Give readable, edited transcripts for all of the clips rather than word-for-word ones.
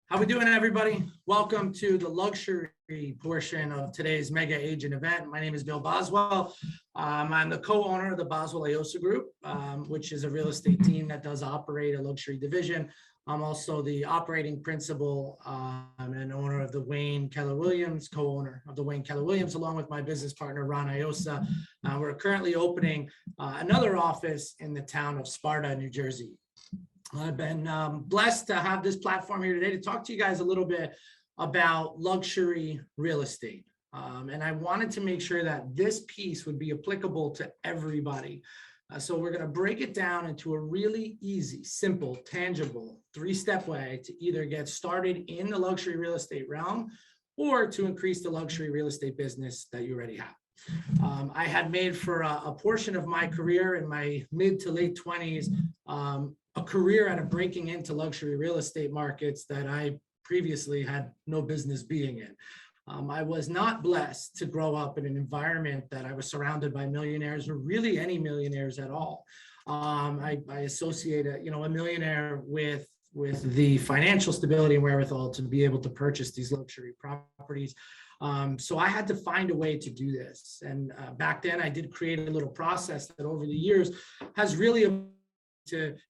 How we doing, everybody? Welcome to the luxury portion of today's mega agent event. My name is Bill Boswell. I'm the co-owner of the Boswell Aosa Group, which is a real estate team that does operate a luxury division. I'm also the operating principal and owner of the Wayne Keller Williams, co-owner of the Wayne Keller Williams, along with my business partner, Ron Aosa. We're currently opening another office in the town of Sparta, New Jersey. I've been blessed to have this platform here today to talk to you guys a little bit about luxury real estate. And I wanted to make sure that this piece would be applicable to everybody. So we're going to break it down into a really easy, simple, tangible, three-step way to either get started in the luxury real estate realm or to increase the luxury real estate business that you already have. I had made for a portion of my career in my mid to late 20s, a career out of breaking into luxury real estate markets that I previously had no business being in. I was not blessed to grow up in an environment that I was surrounded by millionaires, or really any millionaires at all. I associate a millionaire with the financial stability and wherewithal to be able to purchase these luxury properties. So I had to find a way to do this. And back then I did create a little process that over the years has really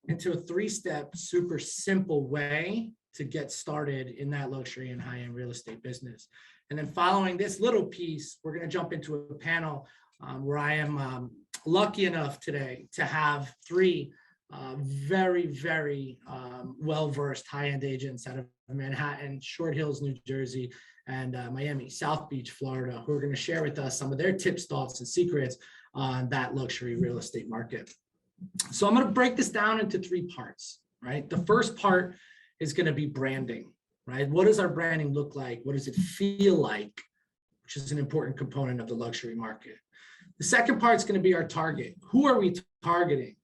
into a three-step, super simple way to get started in that luxury and high-end real estate business. And then following this little piece, we're going to jump into a panel where I am lucky enough today to have three very, very well-versed high-end agents out of Manhattan, Short Hills, New Jersey, and Miami, South Beach, Florida, who are going to share with us some of their tips, thoughts, and secrets on that luxury real estate market. So I'm going to break this down into three parts, right? The first part is going to be branding, right? What does our branding look like? What does it feel like? Which is an important component of the luxury market. The second part is going to be our target. Who are we targeting,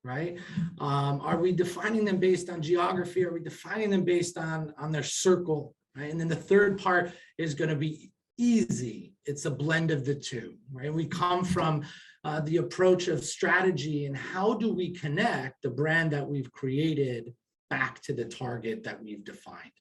right? Are we defining them based on geography? Are we defining them based on their circle, right? And then the third part is going to be easy. It's a blend of the two, right? We come from the approach of strategy and how do we connect the brand that we've created back to the target that we've defined.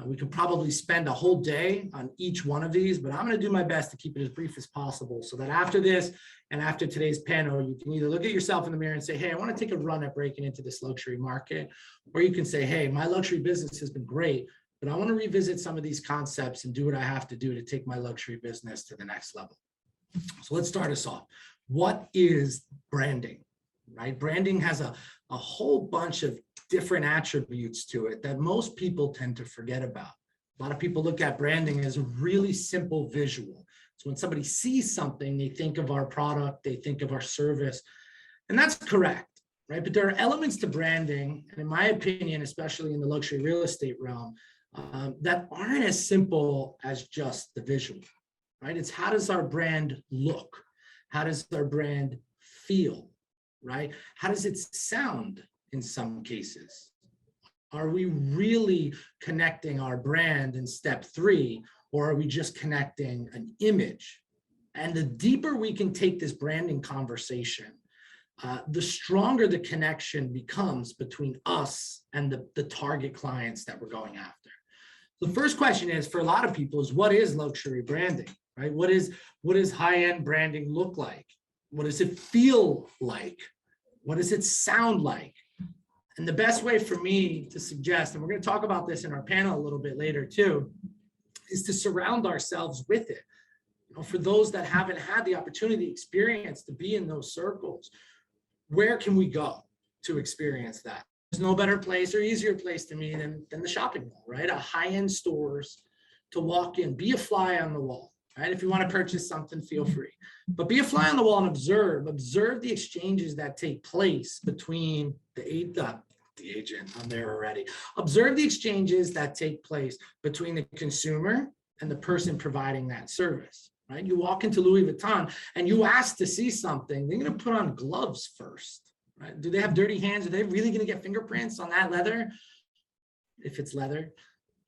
We could probably spend a whole day on each one of these, but I'm going to do my best to keep it as brief as possible so that after this and after today's panel, you can either look at yourself in the mirror and say, hey, I want to take a run at breaking into this luxury market, or you can say, hey, my luxury business has been great, but I want to revisit some of these concepts and do what I have to do to take my luxury business to the next level. So let's start us off. What is branding, right? Branding has a whole bunch of different attributes to it that most people tend to forget about. A lot of people look at branding as a really simple visual. So when somebody sees something, they think of our product, they think of our service, and that's correct, right? But there are elements to branding, and in my opinion, especially in the luxury real estate realm, that aren't as simple as just the visual, right? It's how does our brand look? How does our brand feel, right? How does it sound in some cases? Are we really connecting our brand in step three, or are we just connecting an image? And the deeper we can take this branding conversation, the stronger the connection becomes between us and the target clients that we're going after. The first question is, for a lot of people, is what is luxury branding? Right? What does high-end branding look like? What does it feel like? What does it sound like? And the best way for me to suggest, and we're going to talk about this in our panel a little bit later too, is to surround ourselves with it. For those that haven't had the opportunity, experience to be in those circles, where can we go to experience that? There's no better place or easier place to me than the shopping mall, right? A high-end stores to walk in, be a fly on the wall. Right? If you want to purchase something, feel free. But be a fly on the wall and observe the exchanges that take place between the agent, I'm there already. Observe the exchanges that take place between the consumer and the person providing that service. Right? You walk into Louis Vuitton and you ask to see something, they're going to put on gloves first. Right? Do they have dirty hands? Are they really going to get fingerprints on that leather? If it's leather,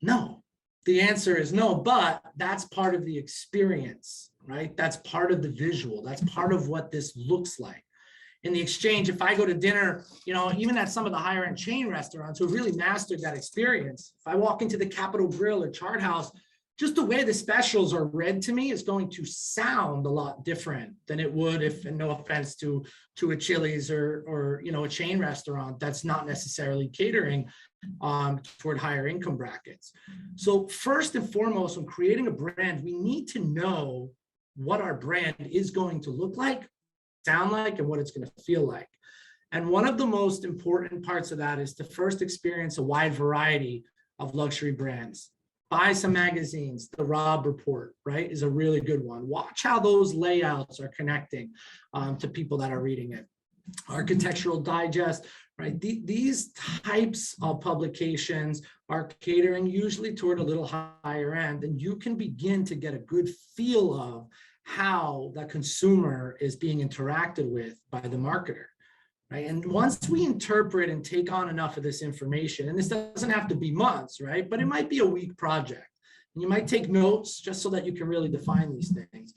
no. The answer is no, but that's part of the experience, right? That's part of the visual. That's part of what this looks like. In the exchange, if I go to dinner, even at some of the higher end chain restaurants who really mastered that experience, if I walk into the Capitol Grill or Chart House, just the way the specials are read to me is going to sound a lot different than it would if, and no offense to a Chili's or a chain restaurant that's not necessarily catering toward higher income brackets. So first and foremost, when creating a brand, we need to know what our brand is going to look like, sound like, and what it's going to feel like. And one of the most important parts of that is to first experience a wide variety of luxury brands. Buy some magazines. The Robb Report, right, is a really good one. Watch how those layouts are connecting to people that are reading it. Architectural Digest, right? These types of publications are catering usually toward a little higher end, and you can begin to get a good feel of how the consumer is being interacted with by the marketer. Right? And once we interpret and take on enough of this information, and this doesn't have to be months, right? But it might be a week project. And you might take notes just so that you can really define these things.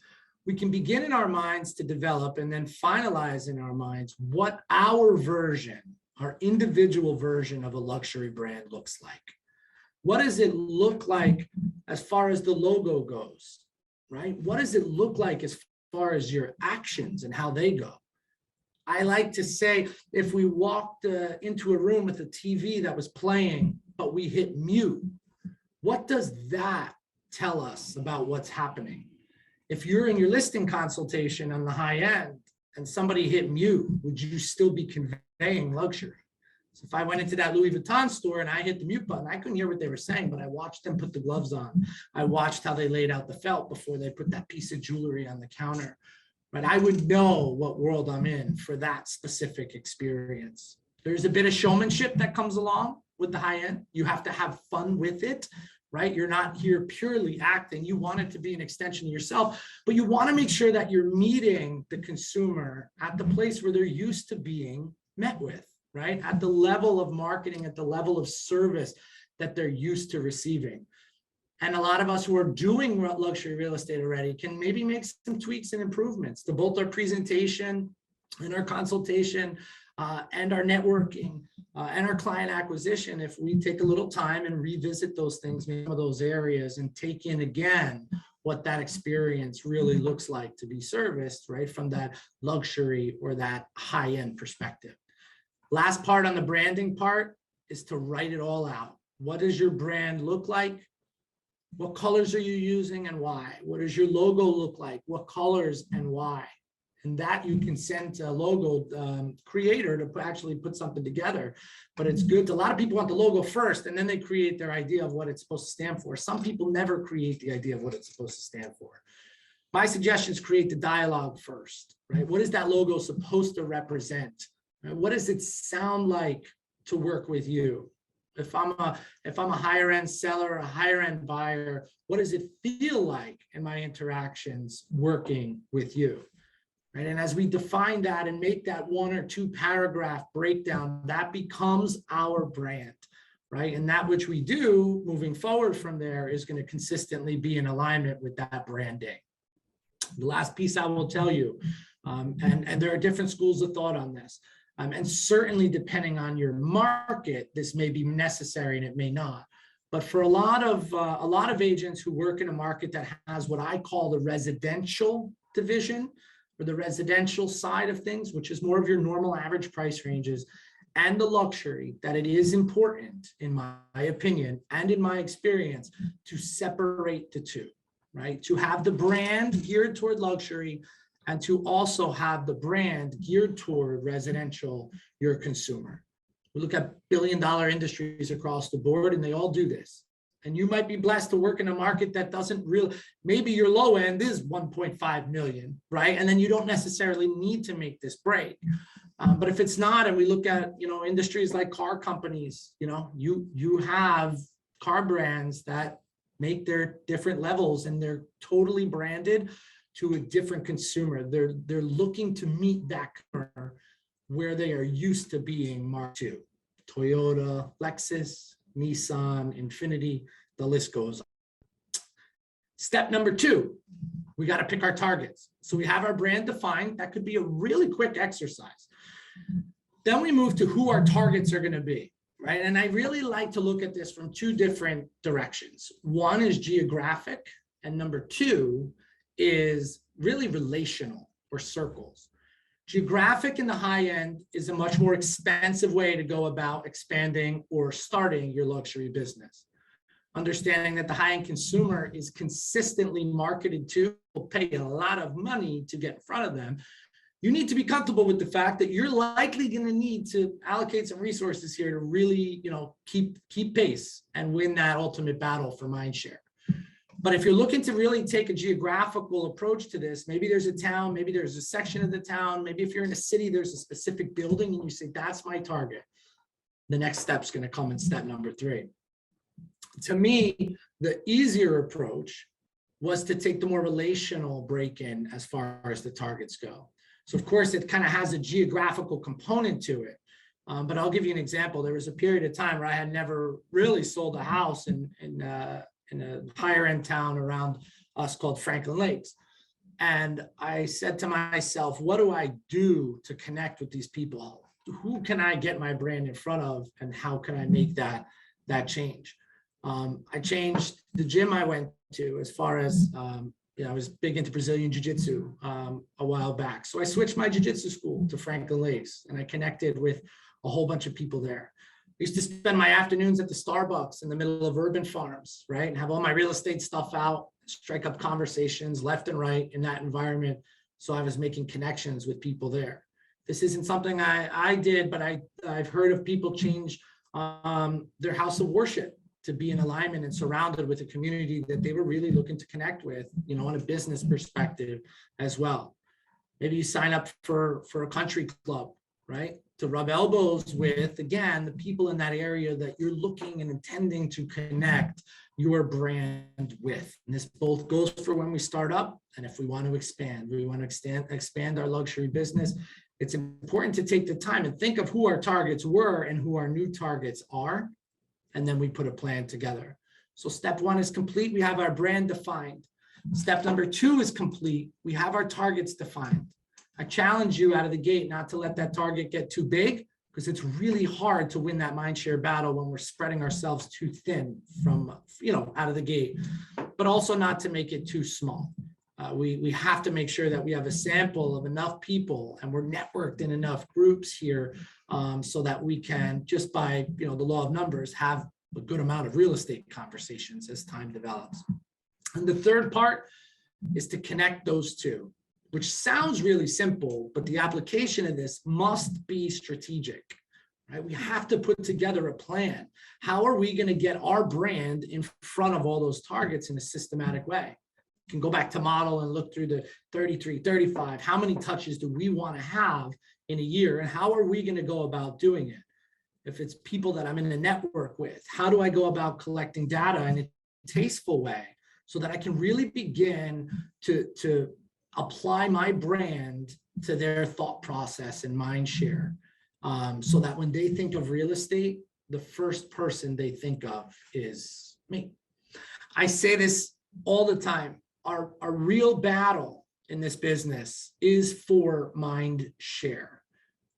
We can begin in our minds to develop and then finalize in our minds what our version, our individual version of a luxury brand looks like. What does it look like as far as the logo goes, right? What does it look like as far as your actions and how they go? I like to say, if we walked into a room with a TV that was playing, but we hit mute, what does that tell us about what's happening? If you're in your listing consultation on the high end and somebody hit mute, would you still be conveying luxury? So if I went into that Louis Vuitton store and I hit the mute button, I couldn't hear what they were saying, but I watched them put the gloves on. I watched how they laid out the felt before they put that piece of jewelry on the counter. But I would know what world I'm in for that specific experience. There's a bit of showmanship that comes along with the high end. You have to have fun with it, right? You're not here purely acting. You want it to be an extension of yourself, but you want to make sure that you're meeting the consumer at the place where they're used to being met with, right? At the level of marketing, at the level of service that they're used to receiving. And a lot of us who are doing luxury real estate already can maybe make some tweaks and improvements to both our presentation and our consultation and our networking and our client acquisition. If we take a little time and revisit those things, some of those areas, and take in again what that experience really looks like to be serviced, right, from that luxury or that high-end perspective. Last part on the branding part is to write it all out. What does your brand look like? What colors are you using and why? What does your logo look like? What colors and why? And that you can send to a logo creator to actually put something together. But it's good. A lot of people want the logo first, and then they create their idea of what it's supposed to stand for. Some people never create the idea of what it's supposed to stand for. My suggestion is create the dialogue first, right? What is that logo supposed to represent? Right? What does it sound like to work with you? If I'm a higher end seller, a higher end buyer, what does it feel like in my interactions working with you? Right? And as we define that and make that 1 or 2 paragraph breakdown, that becomes our brand, right? And that which we do moving forward from there is going to consistently be in alignment with that branding. The last piece I will tell you, and there are different schools of thought on this. And certainly depending on your market, this may be necessary and it may not. But for a lot of agents who work in a market that has what I call the residential division or the residential side of things, which is more of your normal average price ranges, and the luxury, that it is important, in my opinion and in my experience, to separate the two, right? To have the brand geared toward luxury and to also have the brand geared toward residential, your consumer. We look at billion-dollar industries across the board, and they all do this. And you might be blessed to work in a market that doesn't really, maybe your low end is 1.5 million, right? And then you don't necessarily need to make this break. But if it's not, and we look at, industries like car companies, you have car brands that make their different levels and they're totally branded to a different consumer. They're looking to meet that consumer where they are used to being marked to. Toyota, Lexus, Nissan, Infiniti, the list goes on. Step number 2, we got to pick our targets. So we have our brand defined. That could be a really quick exercise. Then we move to who our targets are going to be, right? And I really like to look at this from two different directions. One is geographic, and number two is really relational or circles. Geographic in the high end is a much more expensive way to go about expanding or starting your luxury business. Understanding that the high-end consumer is consistently marketed to, will pay a lot of money to get in front of them. You need to be comfortable with the fact that you're likely going to need to allocate some resources here to really, keep pace and win that ultimate battle for mind share. But if you're looking to really take a geographical approach to this, maybe there's a town, maybe there's a section of the town, maybe if you're in a city, there's a specific building and you say, that's my target. The next step's going to come in step number 3. To me, the easier approach was to take the more relational break-in as far as the targets go. So of course, it kind of has a geographical component to it. But I'll give you an example. There was a period of time where I had never really sold a house in a higher end town around us called Franklin Lakes. And I said to myself, what do I do to connect with these people? Who can I get my brand in front of, and how can I make that change? I changed the gym I went to as far as, I was big into Brazilian Jiu-Jitsu a while back. So I switched my Jiu-Jitsu school to Franklin Lakes, and I connected with a whole bunch of people there. I used to spend my afternoons at the Starbucks in the middle of urban farms, right? And have all my real estate stuff out, strike up conversations left and right in that environment. So I was making connections with people there. This isn't something I did, but I've heard of people change their house of worship to be in alignment and surrounded with a community that they were really looking to connect with, on a business perspective as well. Maybe you sign up for a country club, right? To rub elbows with, again, the people in that area that you're looking and intending to connect your brand with. And this both goes for when we start up and if we want to expand. We want to expand our luxury business. It's important to take the time and think of who our targets were and who our new targets are. And then we put a plan together. So step 1 is complete. We have our brand defined. Step number 2 is complete. We have our targets defined. I challenge you out of the gate not to let that target get too big, because it's really hard to win that mindshare battle when we're spreading ourselves too thin from, out of the gate, but also not to make it too small. We have to make sure that we have a sample of enough people and we're networked in enough groups here so that we can, just by the law of numbers, have a good amount of real estate conversations as time develops. And the third part is to connect those two, which sounds really simple, but the application of this must be strategic, right? We have to put together a plan. How are we going to get our brand in front of all those targets in a systematic way? You can go back to model and look through the 33, 35. How many touches do we want to have in a year? And how are we going to go about doing it? If it's people that I'm in a network with, how do I go about collecting data in a tasteful way so that I can really begin to apply my brand to their thought process and mind share, so that when they think of real estate, the first person they think of is me. I say this all the time. Our real battle in this business is for mind share,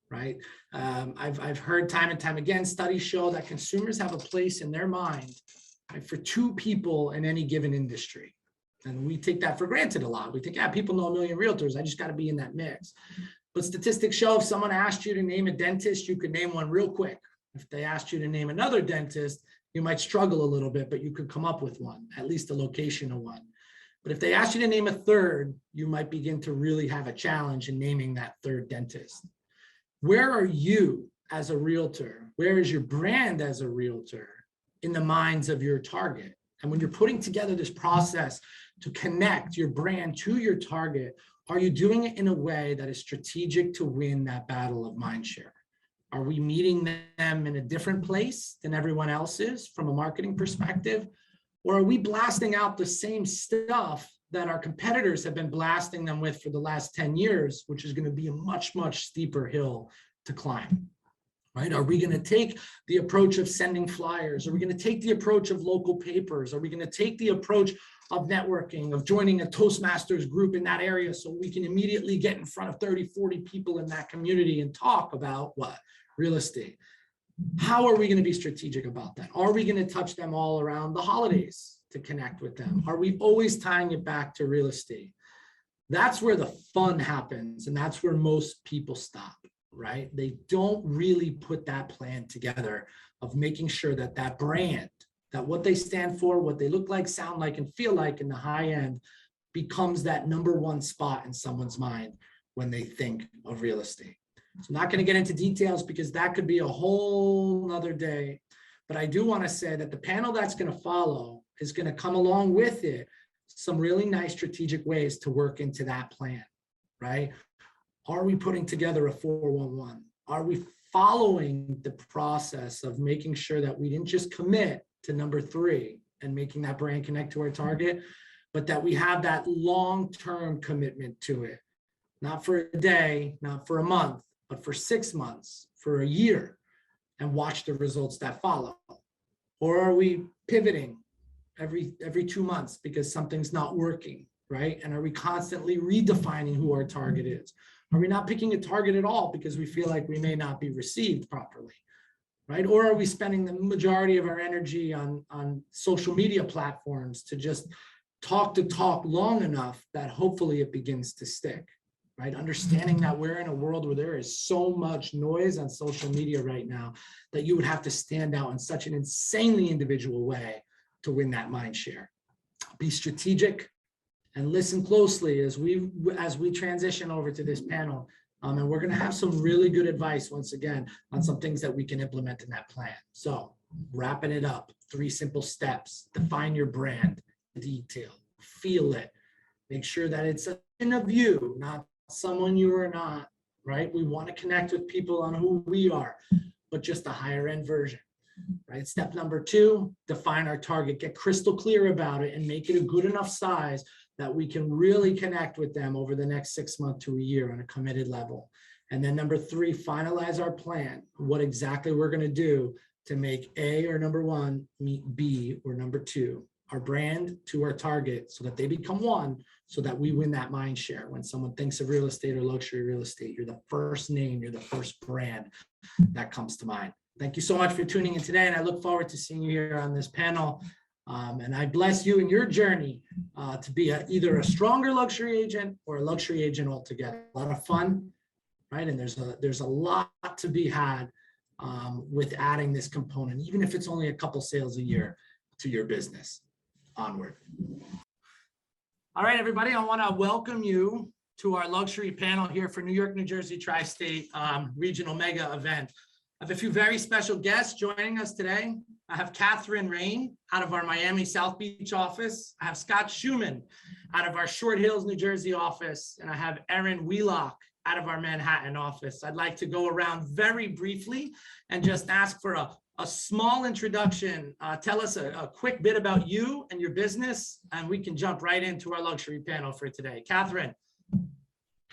right? I've heard time and time again, studies show that consumers have a place in their mind, right, for 2 people in any given industry. And we take that for granted a lot. We think, people know a million realtors. I just got to be in that mix. But statistics show if someone asked you to name a dentist, you could name one real quick. If they asked you to name another dentist, you might struggle a little bit, but you could come up with one, at least a location of one. But if they asked you to name a third, you might begin to really have a challenge in naming that third dentist. Where are you as a realtor? Where is your brand as a realtor in the minds of your target? And when you're putting together this process to connect your brand to your target, are you doing it in a way that is strategic to win that battle of mindshare? Are we meeting them in a different place than everyone else is from a marketing perspective? Or are we blasting out the same stuff that our competitors have been blasting them with for the last 10 years, which is going to be a much, much steeper hill to climb? right? Are we going to take the approach of sending flyers? Are we going to take the approach of local papers? Are we going to take the approach of networking, of joining a Toastmasters group in that area so we can immediately get in front of 30, 40 people in that community and talk about what? Real estate. How are we going to be strategic about that? Are we going to touch them all around the holidays to connect with them? Are we always tying it back to real estate? That's where the fun happens, and that's where most people stop, right? They don't really put that plan together of making sure that that brand, that what they stand for, what they look like, sound like, and feel like in the high end becomes that number one spot in someone's mind when they think of real estate. So I'm not going to get into details because that could be a whole nother day, but I do want to say that the panel that's going to follow is going to come along with it some really nice strategic ways to work into that plan, right? Are we putting together a 411? Are we following the process of making sure that we didn't just commit to number 3 and making that brand connect to our target, but that we have that long-term commitment to it, not for a day, not for a month, but for 6 months, for a year, and watch the results that follow? Or are we pivoting every 2 months because something's not working, right? And are we constantly redefining who our target is? Are we not picking a target at all because we feel like we may not be received properly, right? Or are we spending the majority of our energy on social media platforms to just talk long enough that hopefully it begins to stick, right? Understanding that we're in a world where there is so much noise on social media right now that you would have to stand out in such an insanely individual way to win that mind share. Be strategic and listen closely as we transition over to this panel. And we're going to have some really good advice once again on some things that we can implement in that plan. So wrapping it up, 3 simple steps: define your brand, detail, feel it, make sure that it's in a view, not someone you are not, right? We want to connect with people on who we are, but just a higher end version. Right. Step number 2, define our target, get crystal clear about it and make it a good enough size that we can really connect with them over the next 6 months to a year on a committed level. And then number 3, finalize our plan, what exactly we're going to do to make A or number 1 meet B or number 2, our brand to our target, so that they become one, so that we win that mind share. When someone thinks of real estate or luxury real estate, you're the first name, you're the first brand that comes to mind. Thank you so much for tuning in today, and I look forward to seeing you here on this panel. And I bless you in your journey to be either a stronger luxury agent or a luxury agent altogether. A lot of fun, right? And there's a lot to be had with adding this component, even if it's only a couple sales a year to your business. Onward. All right, everybody, I want to welcome you to our luxury panel here for New York, New Jersey, Tri-State Regional Mega Event. I have a few very special guests joining us today. I have Catherine Rain out of our Miami South Beach office. I have Scott Schumann out of our Short Hills, New Jersey office. And I have Erin Wheelock out of our Manhattan office. I'd like to go around very briefly and just ask for a small introduction. Tell us a quick bit about you and your business, and we can jump right into our luxury panel for today. Catherine.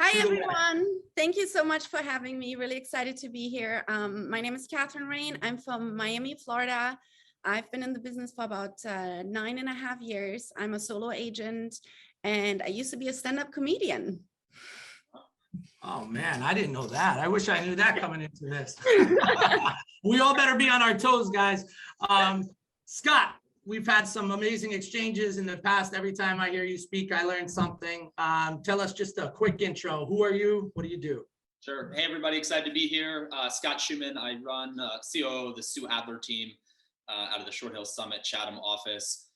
Hi, everyone. Thank you so much for having me. Really excited to be here. My name is Catherine Rain. I'm from Miami, Florida. I've been in the business for about 9.5 years. I'm a solo agent, and I used to be a stand-up comedian. Oh, man, I didn't know that. I wish I knew that coming into this. We all better be on our toes, guys. Scott, we've had some amazing exchanges in the past. Every time I hear you speak, I learn something. Tell us just a quick intro. Who are you? What do you do? Sure. Hey, everybody. Excited to be here. Scott Schumann. I run COO of the Sue Adler team out of the Short Hills Summit Chatham office.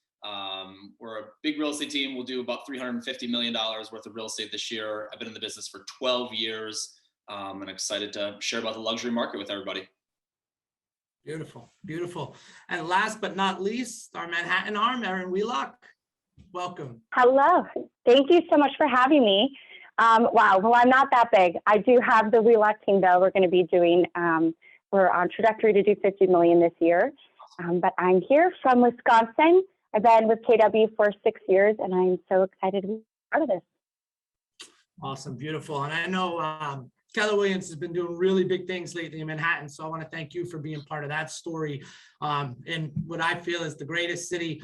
We're a big real estate team. We'll do about $350 million worth of real estate this year. I've been in the business for 12 years. And excited to share about the luxury market with everybody. Beautiful, beautiful. And last but not least, our Manhattan arm, Erin Wheelock. Welcome. Hello. Thank you so much for having me. Wow. Well, I'm not that big. I do have the Wheelock team, though. We're going to be doing, we're on trajectory to do 50 million this year. But I'm here from Wisconsin. I've been with KW for 6 years, and I'm so excited to be part of this. Awesome. Beautiful. And I know Keller Williams has been doing really big things lately in Manhattan. So I want to thank you for being part of that story in what I feel is the greatest city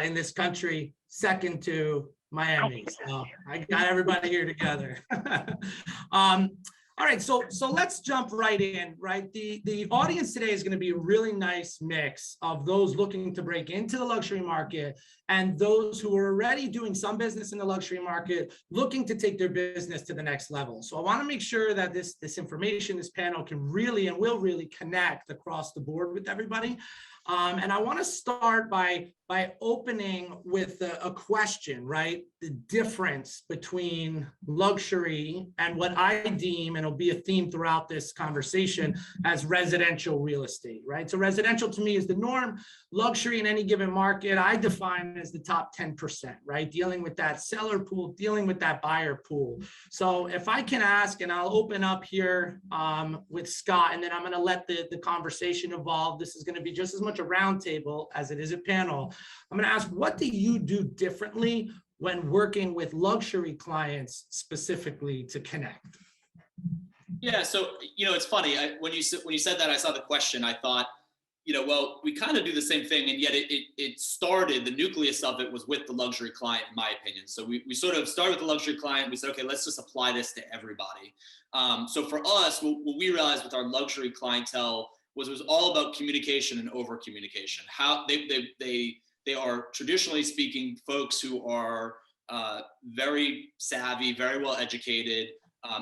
in this country, second to Miami. So I got everybody here together. All right, so let's jump right in, right? The audience today is going to be a really nice mix of those looking to break into the luxury market and those who are already doing some business in the luxury market, looking to take their business to the next level. So I want to make sure that this information, this panel can really and will really connect across the board with everybody. And I want to start by opening with a question, right? The difference between luxury and what I deem, and it'll be a theme throughout this conversation, as residential real estate, right? So residential to me is the norm. Luxury in any given market, I define as the top 10%, right? Dealing with that seller pool, dealing with that buyer pool. So if I can ask, and I'll open up here with Scott, and then I'm going to let the conversation evolve. This is going to be just as much a roundtable as it is a panel. I'm going to ask, what do you do differently when working with luxury clients specifically to connect? Yeah, so it's funny. When you said that, I saw the question. I thought, well, we kind of do the same thing, and yet it started. The nucleus of it was with the luxury client, in my opinion. So we sort of started with the luxury client. We said, okay, let's just apply this to everybody. So for us, what we realized with our luxury clientele was it was all about communication and over communication. How they are traditionally speaking folks who are very savvy, very well educated.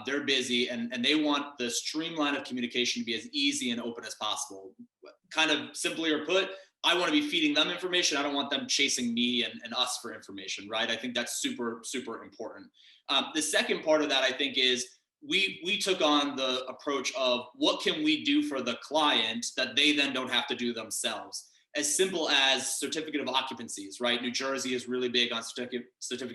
They're busy, and they want the streamline of communication to be as easy and open as possible. Kind of simply or put, I want to be feeding them information. I don't want them chasing me and us for information, right? I think that's super, super important. The second part of that, I think, is we took on the approach of what can we do for the client that they then don't have to do themselves. As simple as certificate of occupancies, right? New Jersey is really big on certificate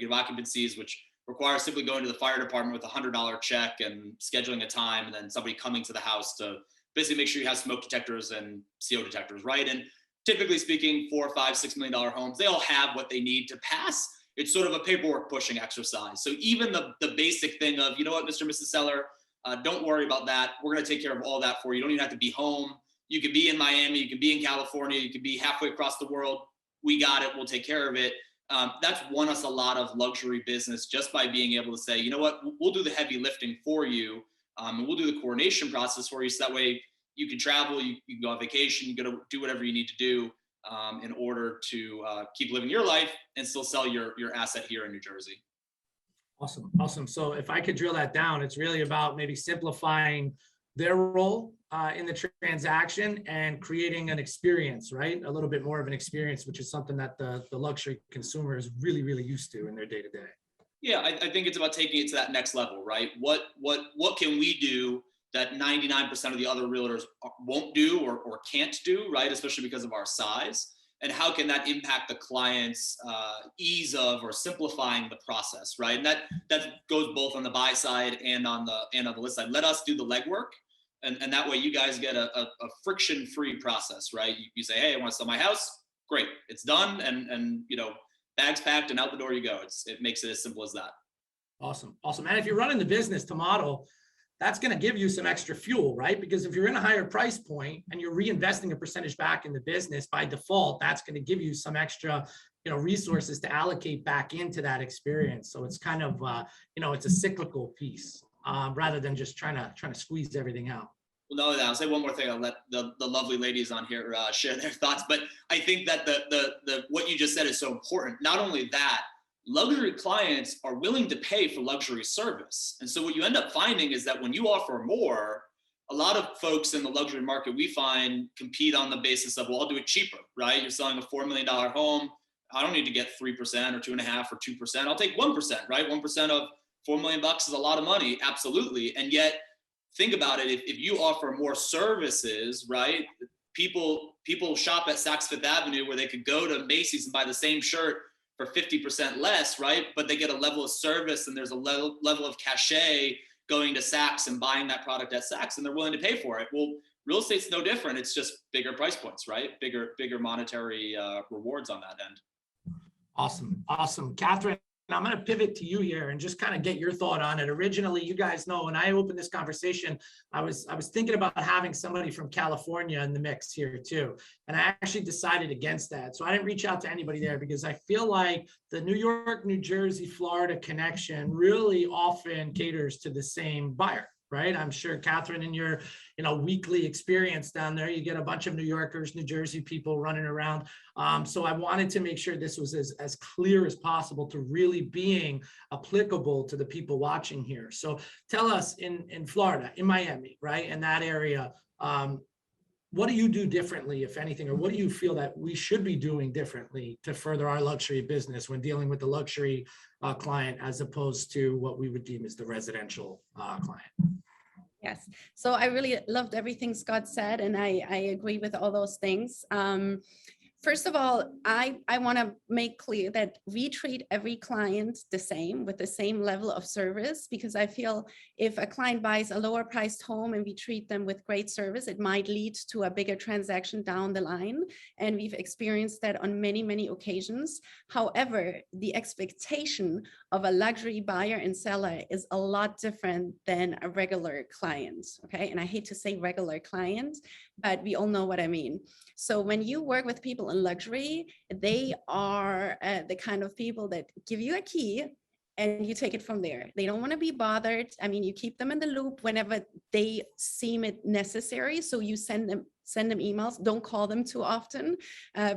of occupancies, which requires simply going to the fire department with a $100 check and scheduling a time, and then somebody coming to the house to basically make sure you have smoke detectors and CO detectors, right? And typically speaking, $4, $5, $6 million homes, they all have what they need to pass. It's sort of a paperwork pushing exercise. So even the basic thing of, you know what, Mr. and Mrs. Seller, don't worry about that. We're going to take care of all that for you. You don't even have to be home. You could be in Miami, you could be in California, you could be halfway across the world. We got it. We'll take care of it. That's won us a lot of luxury business just by being able to say, you know what, we'll do the heavy lifting for you, and we'll do the coordination process for you. So that way you can travel, you can go on vacation, you can do whatever you need to do in order to keep living your life and still sell your asset here in New Jersey. Awesome. So if I could drill that down, it's really about maybe simplifying their role in the transaction and creating an experience, right? A little bit more of an experience, which is something that the luxury consumer is really, really used to in their day-to-day. Yeah, I think it's about taking it to that next level, right? What can we do that 99% of the other realtors won't do or can't do, right? Especially because of our size. And how can that impact the client's ease of or simplifying the process, right? And that goes both on the buy side and on the list side. Let us do the legwork. And that way you guys get a friction-free process, right? You say, hey, I want to sell my house. Great, it's done. And bags packed and out the door you go. It makes it as simple as that. Awesome. And if you're running the business to model, that's going to give you some extra fuel, right? Because if you're in a higher price point and you're reinvesting a percentage back in the business, by default, that's going to give you some extra, resources to allocate back into that experience. So it's kind of, it's a cyclical piece rather than just trying to squeeze everything out. Well, no, I'll say one more thing. I'll let the lovely ladies on here share their thoughts. But I think that the what you just said is so important. Not only that, luxury clients are willing to pay for luxury service. And so what you end up finding is that when you offer more, a lot of folks in the luxury market we find compete on the basis of, well, I'll do it cheaper, right? You're selling a $4 million home. I don't need to get 3% or 2.5% or 2%. I'll take 1%, right? 1% of $4 million is a lot of money. Absolutely. And yet think about it. If you offer more services, right? People shop at Saks Fifth Avenue where they could go to Macy's and buy the same shirt for 50% less, right? But they get a level of service and there's a level of cachet going to Saks and buying that product at Saks, and they're willing to pay for it. Well, real estate's no different. It's just bigger price points, right? Bigger monetary rewards on that end. Awesome. Catherine, I'm going to pivot to you here and just kind of get your thought on it. Originally, you guys know when I opened this conversation, I was thinking about having somebody from California in the mix here too. And I actually decided against that. So I didn't reach out to anybody there because I feel like the New York, New Jersey, Florida connection really often caters to the same buyer. Right. I'm sure, Catherine, in your weekly experience down there, you get a bunch of New Yorkers, New Jersey people running around. So I wanted to make sure this was as clear as possible to really being applicable to the people watching here. So tell us in Florida, in Miami, right, in that area, what do you do differently, if anything, or what do you feel that we should be doing differently to further our luxury business when dealing with the luxury client as opposed to what we would deem as the residential client? Yes. So I really loved everything Scott said, and I agree with all those things. First of all, I want to make clear that we treat every client the same, with the same level of service, because I feel if a client buys a lower priced home and we treat them with great service, it might lead to a bigger transaction down the line. And we've experienced that on many, many occasions. However, the expectation of a luxury buyer and seller is a lot different than a regular client. Okay. And I hate to say regular client, but we all know what I mean. So when you work with people in luxury, they are the kind of people that give you a key and you take it from there. They don't want to be bothered. I mean, you keep them in the loop whenever they seem it necessary. So you send them emails. Don't call them too often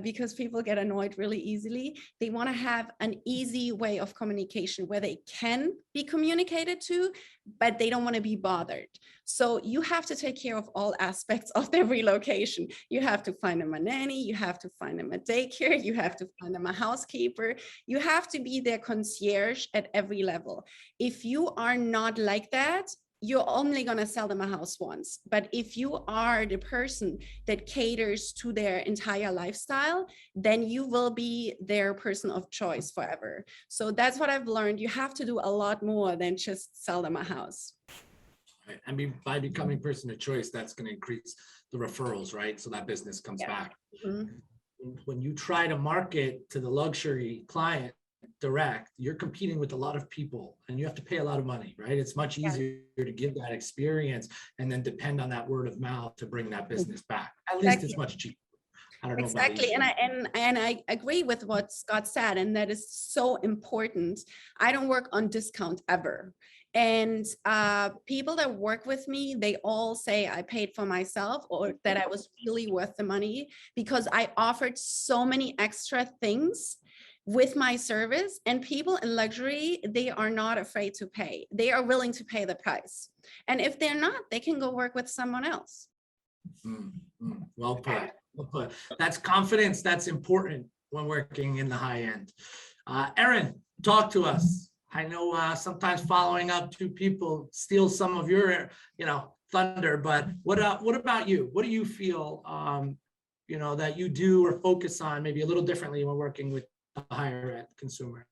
because people get annoyed really easily. They want to have an easy way of communication where they can be communicated to, but they don't want to be bothered. So you have to take care of all aspects of their relocation. You have to find them a nanny. You have to find them a daycare. You have to find them a housekeeper. You have to be their concierge at every level. If you are not like that, you're only going to sell them a house once. But if you are the person that caters to their entire lifestyle, then you will be their person of choice forever. So that's what I've learned. You have to do a lot more than just sell them a house. Right. I mean, by becoming person of choice, that's going to increase the referrals, right? So that business comes back. Mm-hmm. When you try to market to the luxury client direct, you're competing with a lot of people and you have to pay a lot of money, right? It's much easier to give that experience and then depend on that word of mouth to bring that business back. At least it's much cheaper. I don't know. Exactly. And I agree with what Scott said, and that is so important. I don't work on discount ever. And people that work with me, they all say I paid for myself or that I was really worth the money because I offered so many extra things with my service. And people in luxury, they are not afraid to pay. They are willing to pay the price. And if they're not, they can go work with someone else. Well put. Well put. That's confidence. That's important when working in the high end. Erin, talk to us. I know sometimes following up to people steals some of your, thunder. But what about you? What do you feel, that you do or focus on maybe a little differently when working with a higher end consumer?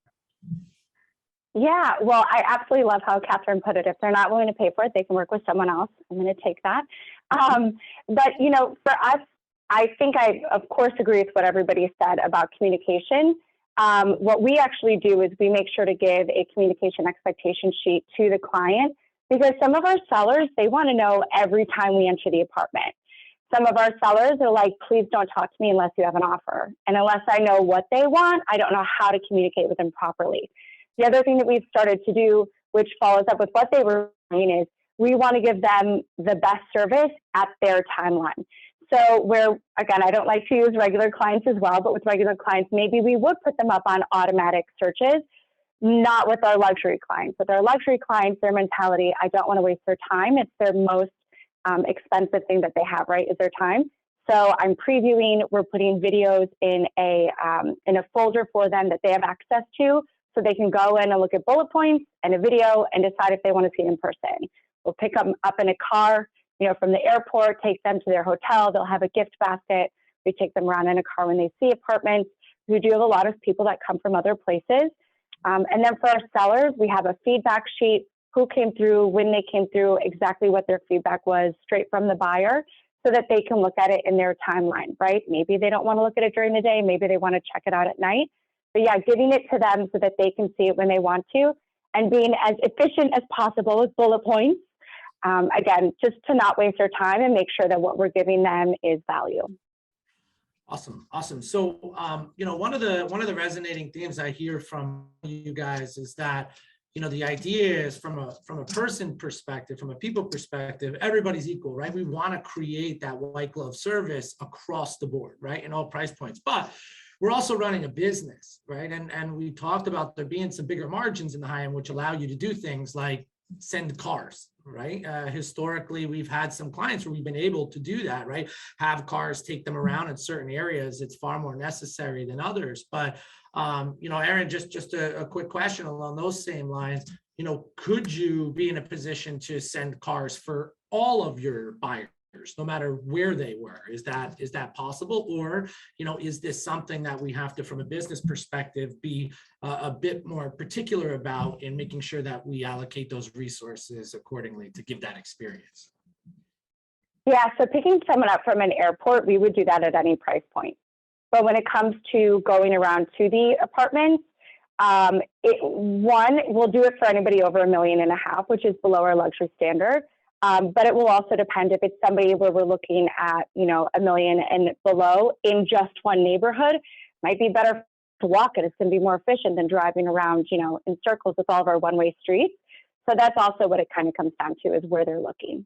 Yeah, well, I absolutely love how Catherine put it. If they're not willing to pay for it, they can work with someone else. I'm going to take that. But, for us, I think I, of course, agree with what everybody said about communication. What we actually do is we make sure to give a communication expectation sheet to the client because some of our sellers, they want to know every time we enter the apartment. Some of our sellers are like, please don't talk to me unless you have an offer. And unless I know what they want, I don't know how to communicate with them properly. The other thing that we've started to do, which follows up with what they were saying, is we want to give them the best service at their timeline. So where, again, I don't like to use regular clients as well, but with regular clients, maybe we would put them up on automatic searches, not with our luxury clients. With our luxury clients, their mentality, I don't want to waste their time. It's their most expensive thing that they have, right, is their time. So I'm previewing, we're putting videos in a folder for them that they have access to so they can go in and look at bullet points and a video and decide if they want to see it in person. We'll pick them up in a car, from the airport, take them to their hotel. They'll have a gift basket. We take them around in a car when they see apartments. We do have a lot of people that come from other places. And then for our sellers, we have a feedback sheet, who came through, when they came through, exactly what their feedback was straight from the buyer so that they can look at it in their timeline, right? Maybe they don't want to look at it during the day. Maybe they want to check it out at night. But yeah, giving it to them so that they can see it when they want to, and being as efficient as possible with bullet points. Again, just to not waste their time and make sure that what we're giving them is value. Awesome, awesome. So, one of the resonating themes I hear from you guys is that, the idea is from a person perspective, from a people perspective, everybody's equal, right? We want to create that white glove service across the board, right? In all price points, but we're also running a business, right? And we talked about there being some bigger margins in the high end, which allow you to do things like send cars, right? Historically, we've had some clients where we've been able to do that, right? Have cars, take them around in certain areas. It's far more necessary than others. But, Aaron, just a quick question along those same lines. Could you be in a position to send cars for all of your buyers, no matter where they were? Is that possible? Or, is this something that we have to, from a business perspective, be a bit more particular about in making sure that we allocate those resources accordingly to give that experience? Yeah, so picking someone up from an airport, we would do that at any price point. But when it comes to going around to the apartments, we'll do it for anybody over $1.5 million, which is below our luxury standard. But it will also depend if it's somebody where we're looking at, $1 million and below in just one neighborhood. Might be better to walk it. It's going to be more efficient than driving around, in circles with all of our one-way streets. So that's also what it kind of comes down to, is where they're looking.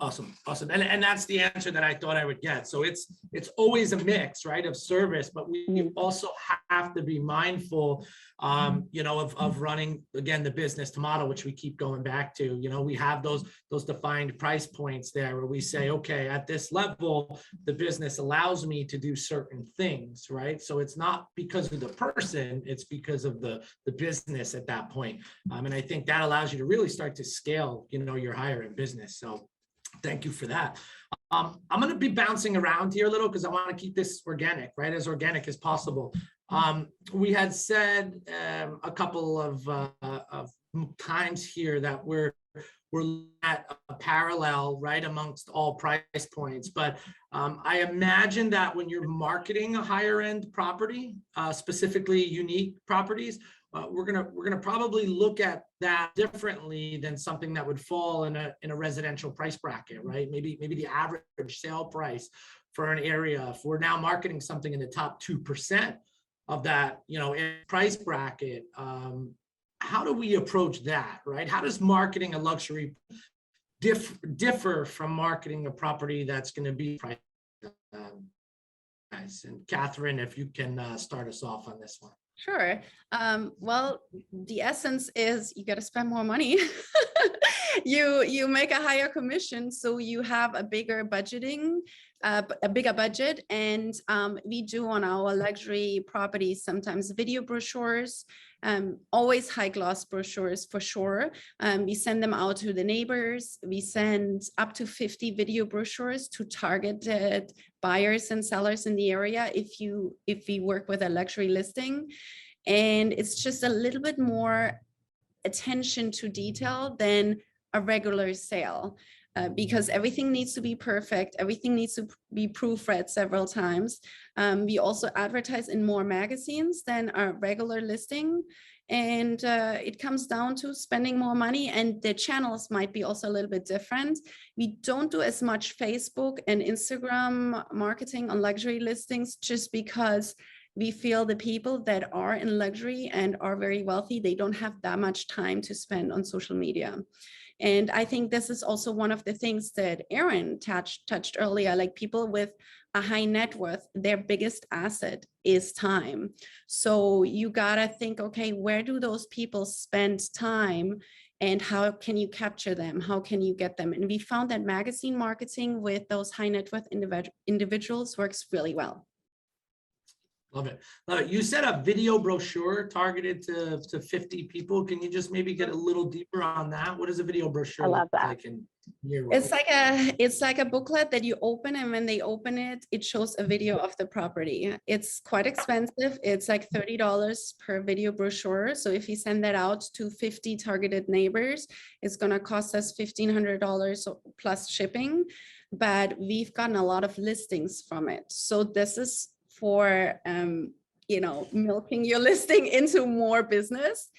Awesome. And that's the answer that I thought I would get. So it's always a mix, right, of service, but we also have to be mindful, of running, again, the business to model, which we keep going back to. We have those defined price points there where we say, okay, at this level, the business allows me to do certain things, right? So it's not because of the person, it's because of the business at that point. And I think that allows you to really start to scale, your higher end business. So thank you for that. I'm going to be bouncing around here a little because I want to keep this organic, right? As organic as possible. We had said a couple of times here that we're at a parallel, right, amongst all price points. But I imagine that when you're marketing a higher end property, specifically unique properties, we're gonna probably look at that differently than something that would fall in a residential price bracket, right? Maybe the average sale price for an area. If we're now marketing something in the top 2% of that, price bracket, how do we approach that, right? How does marketing a luxury differ from marketing a property that's going to be priced? And Catherine, if you can start us off on this one. Sure. Well, the essence is you got to spend more money. You make a higher commission, so you have a bigger budgeting, a bigger budget. And we do on our luxury properties sometimes video brochures, always high gloss brochures for sure. We send them out to the neighbors. We send up to 50 video brochures to targeted buyers and sellers in the area if we work with a luxury listing. And it's just a little bit more attention to detail than a regular sale, because everything needs to be perfect. Everything needs to be proofread several times. We also advertise in more magazines than a regular listing. And it comes down to spending more money, and the channels might be also a little bit different. We don't do as much Facebook and Instagram marketing on luxury listings just because we feel the people that are in luxury and are very wealthy, they don't have that much time to spend on social media. And I think this is also one of the things that Aaron touched earlier, like people with a high net worth, their biggest asset is time. So you gotta think, okay, where do those people spend time and how can you capture them? How can you get them? And we found that magazine marketing with those high net worth individuals works really well. Love it. Love it. You said a video brochure targeted to 50 people. Can you just maybe get a little deeper on that? What is a video brochure? I love that. Like in your It's like a booklet that you open, and when they open it, it shows a video of the property. It's quite expensive. It's like $30 per video brochure. So if you send that out to 50 targeted neighbors, it's going to cost us $1,500 plus shipping. But we've gotten a lot of listings from it. So this is for milking your listing into more business.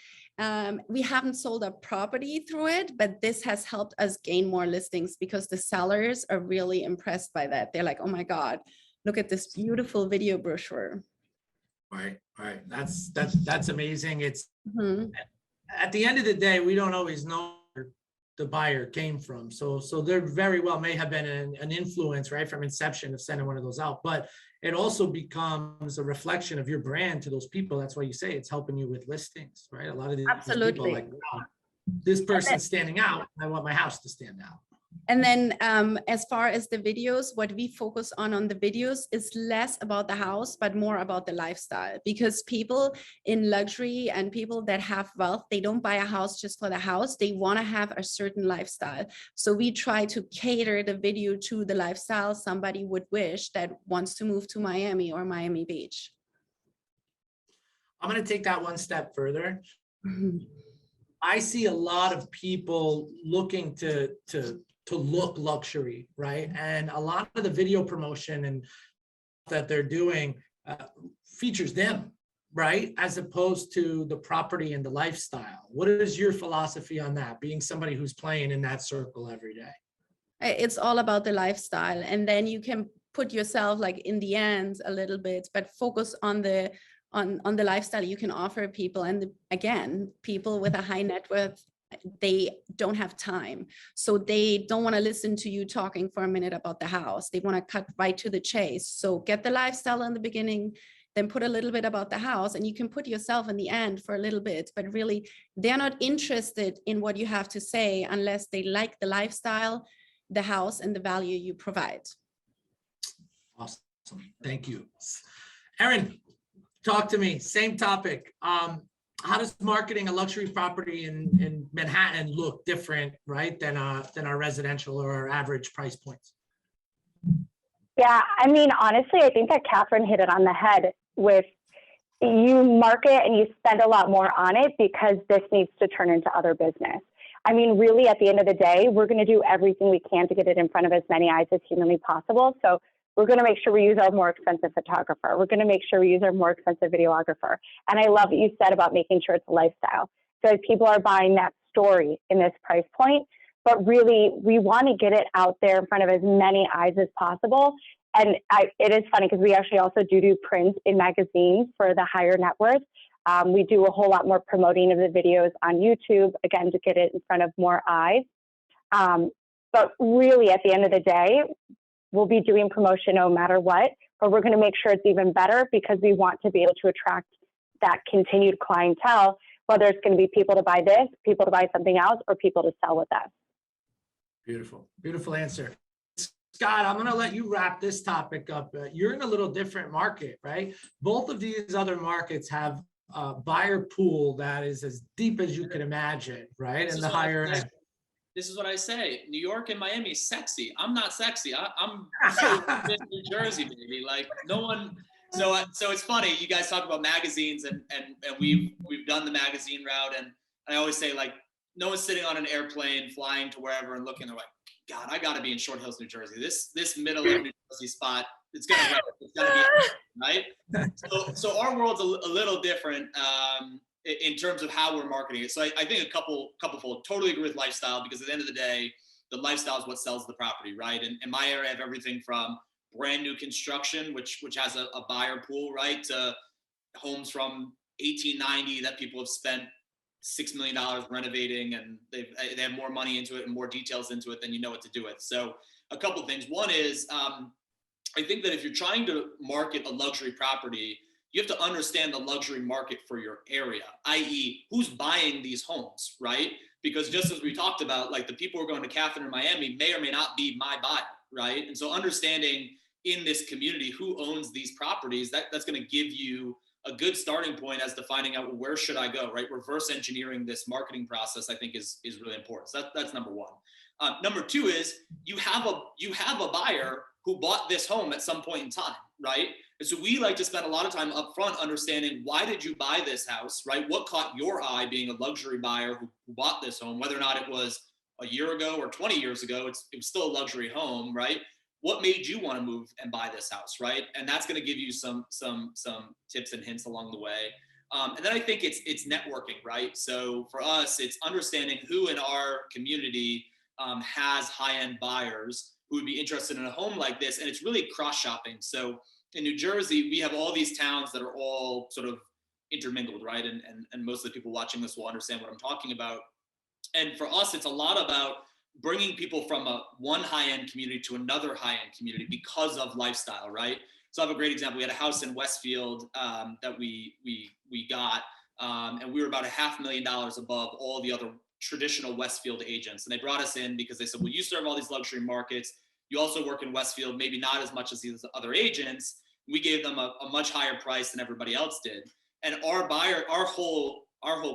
We haven't sold a property through it, but this has helped us gain more listings because the sellers are really impressed by that. They're like, oh my God, look at this beautiful video brochure. Right. That's amazing. It's Mhm. at the end of the day, we don't always know where the buyer came from. So there very well may have been an influence, right, from inception of sending one of those out, but it also becomes a reflection of your brand to those people. That's why you say it's helping you with listings, right? A lot of these people Absolutely. are like, wow, this person's standing out. I want my house to stand out. And then as far as the videos, what we focus on the videos is less about the house, but more about the lifestyle, because people in luxury and people that have wealth, they don't buy a house just for the house. They want to have a certain lifestyle. So we try to cater the video to the lifestyle somebody would wish that wants to move to Miami or Miami Beach. I'm going to take that one step further. Mhm. I see a lot of people looking to look luxury, right? And a lot of the video promotion and that they're doing features them, right? As opposed to the property and the lifestyle. What is your philosophy on that, being somebody who's playing in that circle every day? It's all about the lifestyle. And then you can put yourself like in the end a little bit, but focus on the lifestyle you can offer people. And again, people with a high net worth, they don't have time. So they don't want to listen to you talking for a minute about the house. They want to cut right to the chase. So get the lifestyle in the beginning, then put a little bit about the house, and you can put yourself in the end for a little bit, but really they're not interested in what you have to say unless they like the lifestyle, the house, and the value you provide. Awesome. Thank you. Erin, talk to me. Same topic. How does marketing a luxury property in Manhattan look different, right, than our residential or our average price points? Yeah, I mean, honestly, I think that Catherine hit it on the head with you market and you spend a lot more on it because this needs to turn into other business. I mean, really, at the end of the day, we're going to do everything we can to get it in front of as many eyes as humanly possible. So we're going to make sure we use our more expensive photographer. We're going to make sure we use our more expensive videographer. And I love what you said about making sure it's a lifestyle. So people are buying that story in this price point, but really we want to get it out there in front of as many eyes as possible. And it is funny because we actually also do print in magazines for the higher net worth. We do a whole lot more promoting of the videos on YouTube, again, to get it in front of more eyes. But really, at the end of the day, we'll be doing promotion no matter what, but we're going to make sure it's even better because we want to be able to attract that continued clientele, whether it's going to be people to buy this, people to buy something else, or people to sell with us. Beautiful, beautiful answer. Scott, I'm going to let you wrap this topic up. You're in a little different market, right? Both of these other markets have a buyer pool that is as deep as you can imagine, right? And the higher end. This is what I say. New York and Miami is sexy. I'm not sexy. I'm from New Jersey, baby. Like no one. So it's funny. You guys talk about magazines, and we've done the magazine route, and I always say like no one's sitting on an airplane flying to wherever and looking. They're like, God, I got to be in Short Hills, New Jersey. This middle of New Jersey spot, it's gonna be right. So our world's a little different. In terms of how we're marketing it. So I think a couple fold. Totally agree with lifestyle, because at the end of the day, the lifestyle is what sells the property, right? And in my area, I have everything from brand new construction, which has a buyer pool, right, to homes from 1890 that people have spent $6 million renovating, and they have more money into it and more details into it than you know what to do with. So a couple things. One is I think that if you're trying to market a luxury property, you have to understand the luxury market for your area, i.e. who's buying these homes, right? Because just as we talked about, like the people who are going to Catherine in Miami may or may not be my buyer, right? And so understanding in this community who owns these properties, that's going to give you a good starting point as to finding out, well, where should I go, right? Reverse engineering this marketing process, I think is really important. So that's number one. Number two is you have a buyer who bought this home at some point in time, right? And so we like to spend a lot of time up front understanding, why did you buy this house, right? What caught your eye being a luxury buyer who bought this home, whether or not it was a year ago or 20 years ago, it was still a luxury home, right? what made you want to move and buy this house, right? And that's going to give you some tips and hints along the way. And then I think it's networking, right? So for us, it's understanding who in our community has high-end buyers who would be interested in a home like this, and it's really cross-shopping. So in New Jersey, we have all these towns that are all sort of intermingled, right? And most of the people watching this will understand what I'm talking about. And for us, it's a lot about bringing people from one high-end community to another high-end community because of lifestyle, right? So I have a great example. We had a house in Westfield that we got, and we were about $500,000 above all the other traditional Westfield agents. And they brought us in because they said, well, you serve all these luxury markets. You also work in Westfield, maybe not as much as these other agents. We gave them a much higher price than everybody else did. And our whole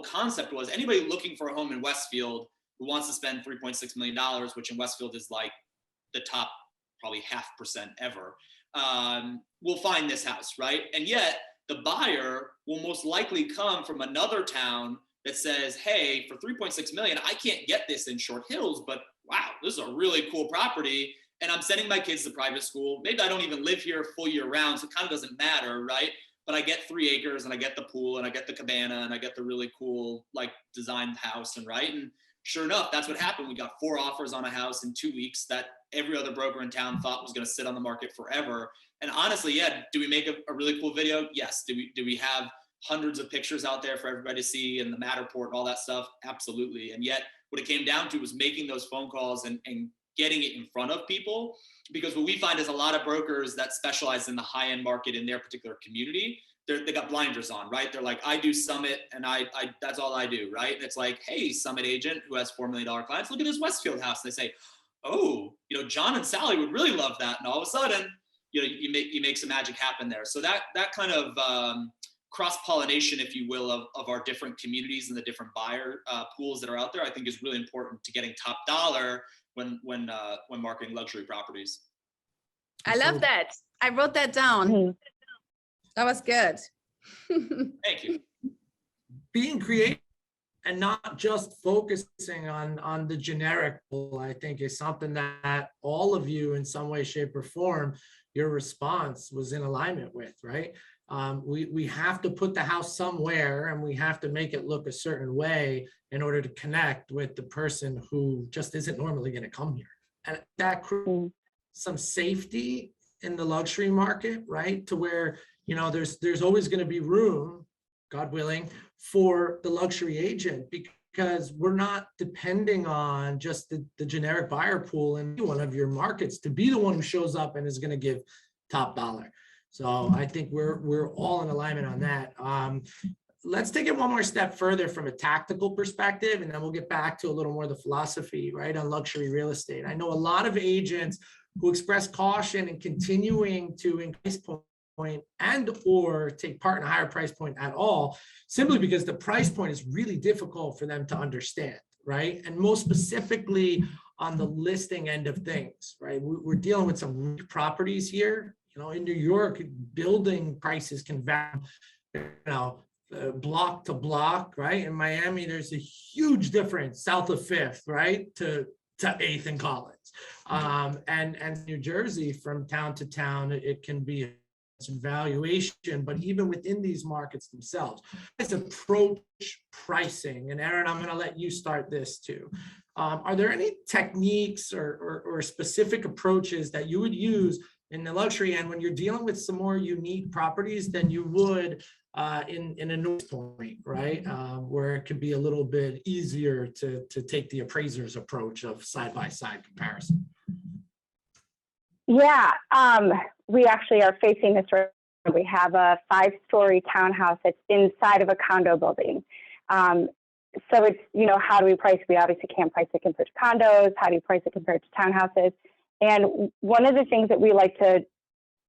concept was anybody looking for a home in Westfield who wants to spend $3.6 million, which in Westfield is like the top probably 0.5% ever, will find this house, right? And yet the buyer will most likely come from another town that says, hey, for $3.6 million, I can't get this in Short Hills, but wow, this is a really cool property. And I'm sending my kids to private school. Maybe I don't even live here full year round, so it kind of doesn't matter, right? But I get 3 acres and I get the pool and I get the cabana and I get the really cool like designed house, and right. And sure enough, that's what happened. We got 4 offers on a house in 2 weeks that every other broker in town thought was going to sit on the market forever. And honestly, yeah, do we make a really cool video? Yes. Do we have hundreds of pictures out there for everybody to see and the Matterport and all that stuff? Absolutely. And yet what it came down to was making those phone calls and getting it in front of people. Because what we find is a lot of brokers that specialize in the high-end market in their particular community, they got blinders on, right? They're like, I do Summit and I that's all I do, right? And it's like, hey, Summit agent who has $4 million clients, look at this Westfield house. And they say, oh, John and Sally would really love that. And all of a sudden, you make some magic happen there. So that kind of cross-pollination, if you will, of our different communities and the different buyer pools that are out there, I think is really important to getting top dollar when marketing luxury properties. I love that. I wrote that down. Mhm. That was good. Thank you. Being creative and not just focusing on the generic pool, I think is something that all of you in some way, shape, or form, your response was in alignment with, right? We have to put the house somewhere and we have to make it look a certain way in order to connect with the person who just isn't normally going to come here. And that creates some safety in the luxury market, right? To where, there's always going to be room, God willing, for the luxury agent, because we're not depending on just the generic buyer pool in one of your markets to be the one who shows up and is going to give top dollar. So I think we're all in alignment on that. Let's take it one more step further from a tactical perspective, and then we'll get back to a little more of the philosophy, right, on luxury real estate. I know a lot of agents who express caution in continuing to increase point and or take part in a higher price point at all, simply because the price point is really difficult for them to understand, right? And most specifically on the listing end of things, right? We're dealing with some properties here. In New York, building prices can vary, block to block, right? In Miami, there's a huge difference south of 5th, right, to 8th and Collins. And New Jersey, from town to town, it can be valuation, but even within these markets themselves, it's approach pricing. And Aaron, I'm going to let you start this too. Are there any techniques or specific approaches that you would use in the luxury end when you're dealing with some more unique properties than you would in a North Point, right? Where it could be a little bit easier to take the appraiser's approach of side-by-side comparison? Yeah, we actually are facing this right now. We have a 5-story townhouse that's inside of a condo building. So it's, how do we price? We obviously can't price it compared to condos. How do you price it compared to townhouses? And one of the things that we like to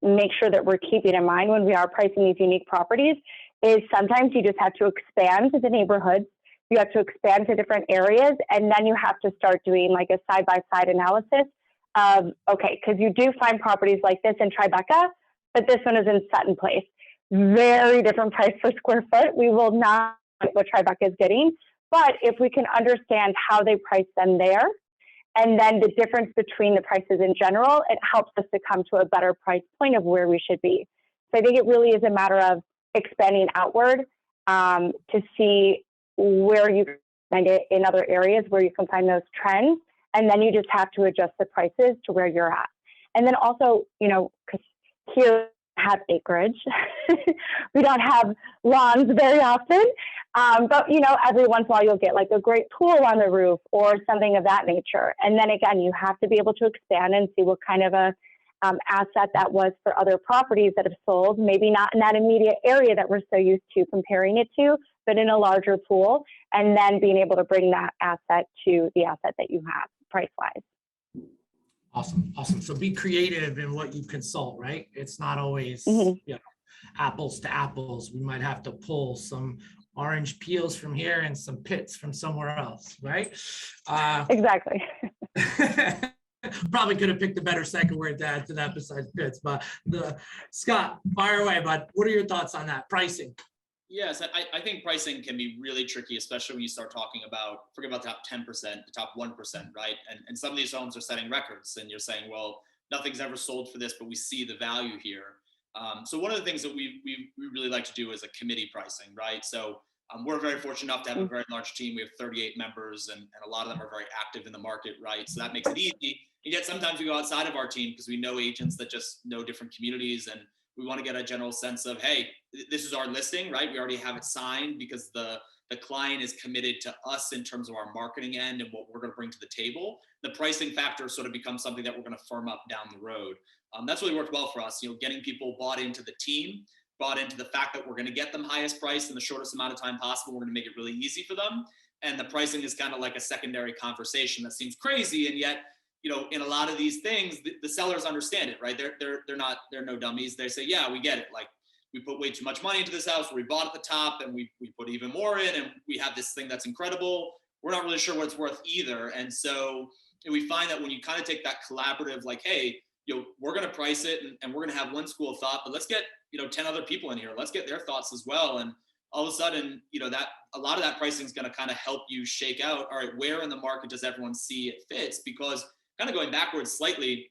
make sure that we're keeping in mind when we are pricing these unique properties is sometimes you just have to expand to the neighborhoods. You have to expand to different areas, and then you have to start doing like a side-by-side analysis of, okay, because you do find properties like this in Tribeca, but this one is in Sutton Place. Very different price per square foot. We will not get what Tribeca is getting, but if we can understand how they price them there, and then the difference between the prices in general, it helps us to come to a better price point of where we should be. So I think it really is a matter of expanding outward to see where you find it in other areas where you can find those trends. And then you just have to adjust the prices to where you're at. And then also, you know, because here we have acreage, we don't have lawns very often. But, you know, every once in a while you'll get like a great pool on the roof or something of that nature. And then again, you have to be able to expand and see what kind of a asset that was for other properties that have sold, maybe not in that immediate area that we're so used to comparing it to, but in a larger pool, and then being able to bring that asset to the asset that you have price-wise. Awesome, awesome. So be creative in what you consult, right? It's not always you know, apples to apples. We might have to pull some orange peels from here and some pits from somewhere else, right? Exactly. Probably could have picked a better second word to add to that besides pits, but Scott, fire away. But what are your thoughts on that pricing? Yes, I think pricing can be really tricky, especially when you start talking about, forget about the top 10%, the top 1%, right? And some of these homes are setting records and you're saying, well, nothing's ever sold for this, but we see the value here. So one of the things that we really like to do is a committee pricing, right? So we're very fortunate enough to have a very large team. We have 38 members and a lot of them are very active in the market, right? So that makes it easy. And yet sometimes we go outside of our team because we know agents that just know different communities and we want to get a general sense of, hey, this is our listing, right? We already have it signed because the client is committed to us in terms of our marketing end and what we're going to bring to the table. The pricing factor sort of becomes something that we're going to firm up down the road. That's really worked well for us, you know, getting people bought into the team, bought into the fact that we're going to get them highest price in the shortest amount of time possible. We're going to make it really easy for them. And the pricing is kind of like a secondary conversation that seems crazy. And yet, you know, in a lot of these things, the sellers understand it, right? They're no dummies. They say, yeah, we get it. Like we put way too much money into this house. We bought at the top and we put even more in and we have this thing that's incredible. We're not really sure what it's worth either. And so we find that when you kind of take that collaborative, like, hey, you know, we're going to price it and we're going to have one school of thought, but let's get, you know, 10 other people in here. Let's get their thoughts as well. And all of a sudden, you know, that a lot of that pricing is going to kind of help you shake out, all right, where in the market does everyone see it fits? Because kind of going backwards slightly,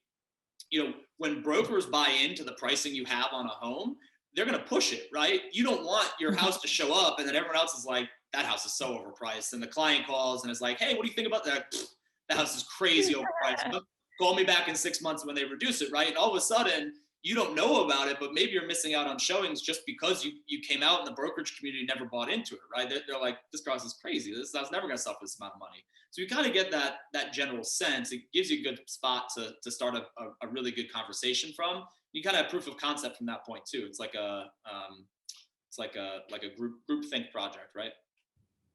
you know, when brokers buy into the pricing you have on a home, they're going to push it, right? You don't want your house to show up and then everyone else is like, that house is so overpriced. And the client calls and is like, hey, what do you think about that? That house is crazy overpriced. But call me back in 6 months when they reduce it, right? And all of a sudden, you don't know about it, but maybe you're missing out on showings just because you came out and the brokerage community never bought into it, right? They're like, this price is crazy. This house never going to sell for this amount of money. So you kind of get that general sense. It gives you a good spot to start a really good conversation from. You kind of have proof of concept from that point too. It's like a group think project, right?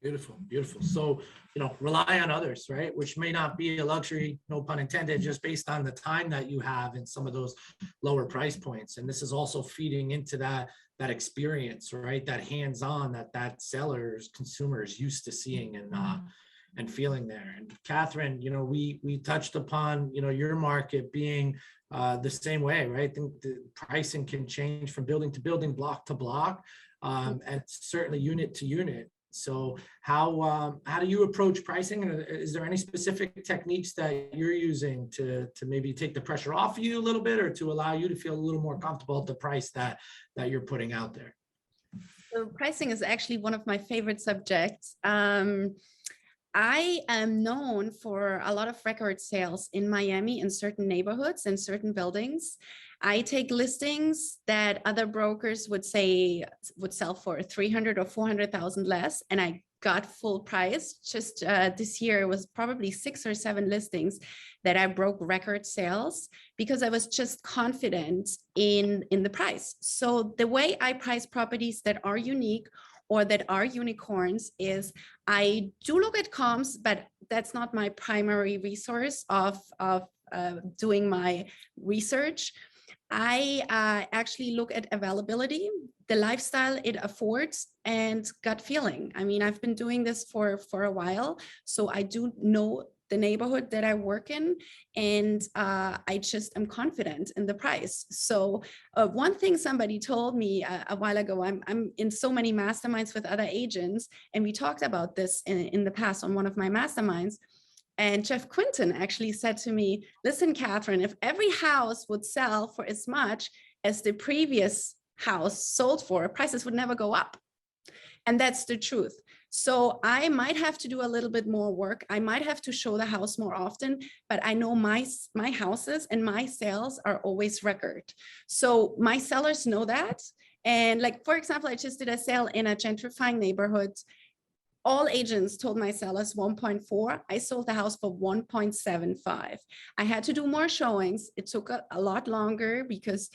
Beautiful, beautiful. So, you know, rely on others, right? Which may not be a luxury, no pun intended, just based on the time that you have in some of those lower price points. And this is also feeding into that experience, right? That hands-on that sellers, consumers used to seeing and feeling there. And Catherine, you know, we touched upon, you know, your market being the same way, right? I think the pricing can change from building to building, block to block, and certainly unit to unit. So how do you approach pricing? And is there any specific techniques that you're using to maybe take the pressure off you a little bit or to allow you to feel a little more comfortable at the price that you're putting out there? So pricing is actually one of my favorite subjects. I am known for a lot of record sales in Miami in certain neighborhoods and certain buildings. I take listings that other brokers would say would sell for 300 or 400,000 less, and I got full price. Just this year, it was probably 6 or 7 listings that I broke record sales because I was just confident in the price. So the way I price properties that are unique or that are unicorns is I do look at comps, but that's not my primary resource of doing my research. I actually look at availability, the lifestyle it affords, and gut feeling. I mean, I've been doing this for a while, so I do know the neighborhood that I work in, and I just am confident in the price. So one thing somebody told me a while ago, I'm in so many masterminds with other agents, and we talked about this in the past on one of my masterminds. And Jeff Quinton actually said to me, listen, Catherine, if every house would sell for as much as the previous house sold for, prices would never go up. And that's the truth. So I might have to do a little bit more work. I might have to show the house more often, but I know my houses and my sales are always record. So my sellers know that. And like, for example, I just did a sale in a gentrifying neighborhood. All agents told my sellers 1.4. I sold the house for 1.75. I had to do more showings. It took a lot longer because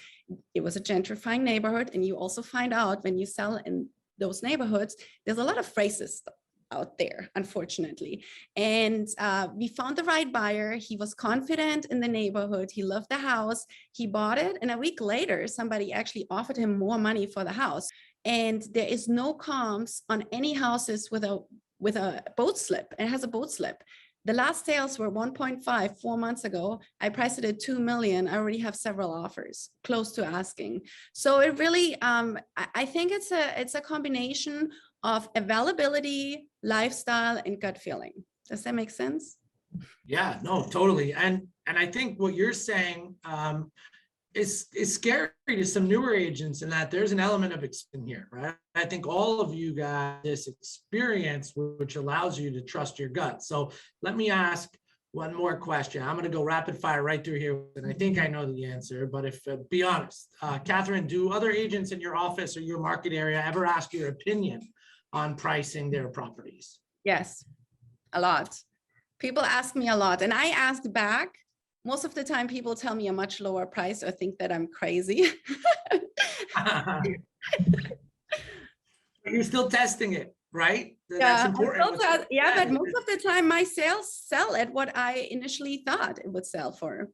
it was a gentrifying neighborhood. And you also find out when you sell in those neighborhoods, there's a lot of phrases out there, unfortunately. And we found the right buyer. He was confident in the neighborhood. He loved the house. He bought it. And a week later, somebody actually offered him more money for the house. And there is no comps on any houses with a boat slip. It has a boat slip. The last sales were 1.5 4 months ago. I priced it at 2 million. I already have several offers close to asking. So it really, I think it's a combination of availability, lifestyle, and gut feeling. Does that make sense? Yeah, no, totally. And I think what you're saying is scary to some newer agents in that there's an element of experience here, right? I think all of you got this experience, which allows you to trust your gut. So let me ask one more question. I'm going to go rapid fire right through here, and I think I know the answer, but if be honest, Catherine, do other agents in your office or your market area ever ask your opinion on pricing their properties? Yes, a lot. People ask me a lot, and I ask back. Most of the time, people tell me a much lower price or think that I'm crazy. You're still testing it, right? Yeah, that's important. But most of the time, my sales sell at what I initially thought it would sell for.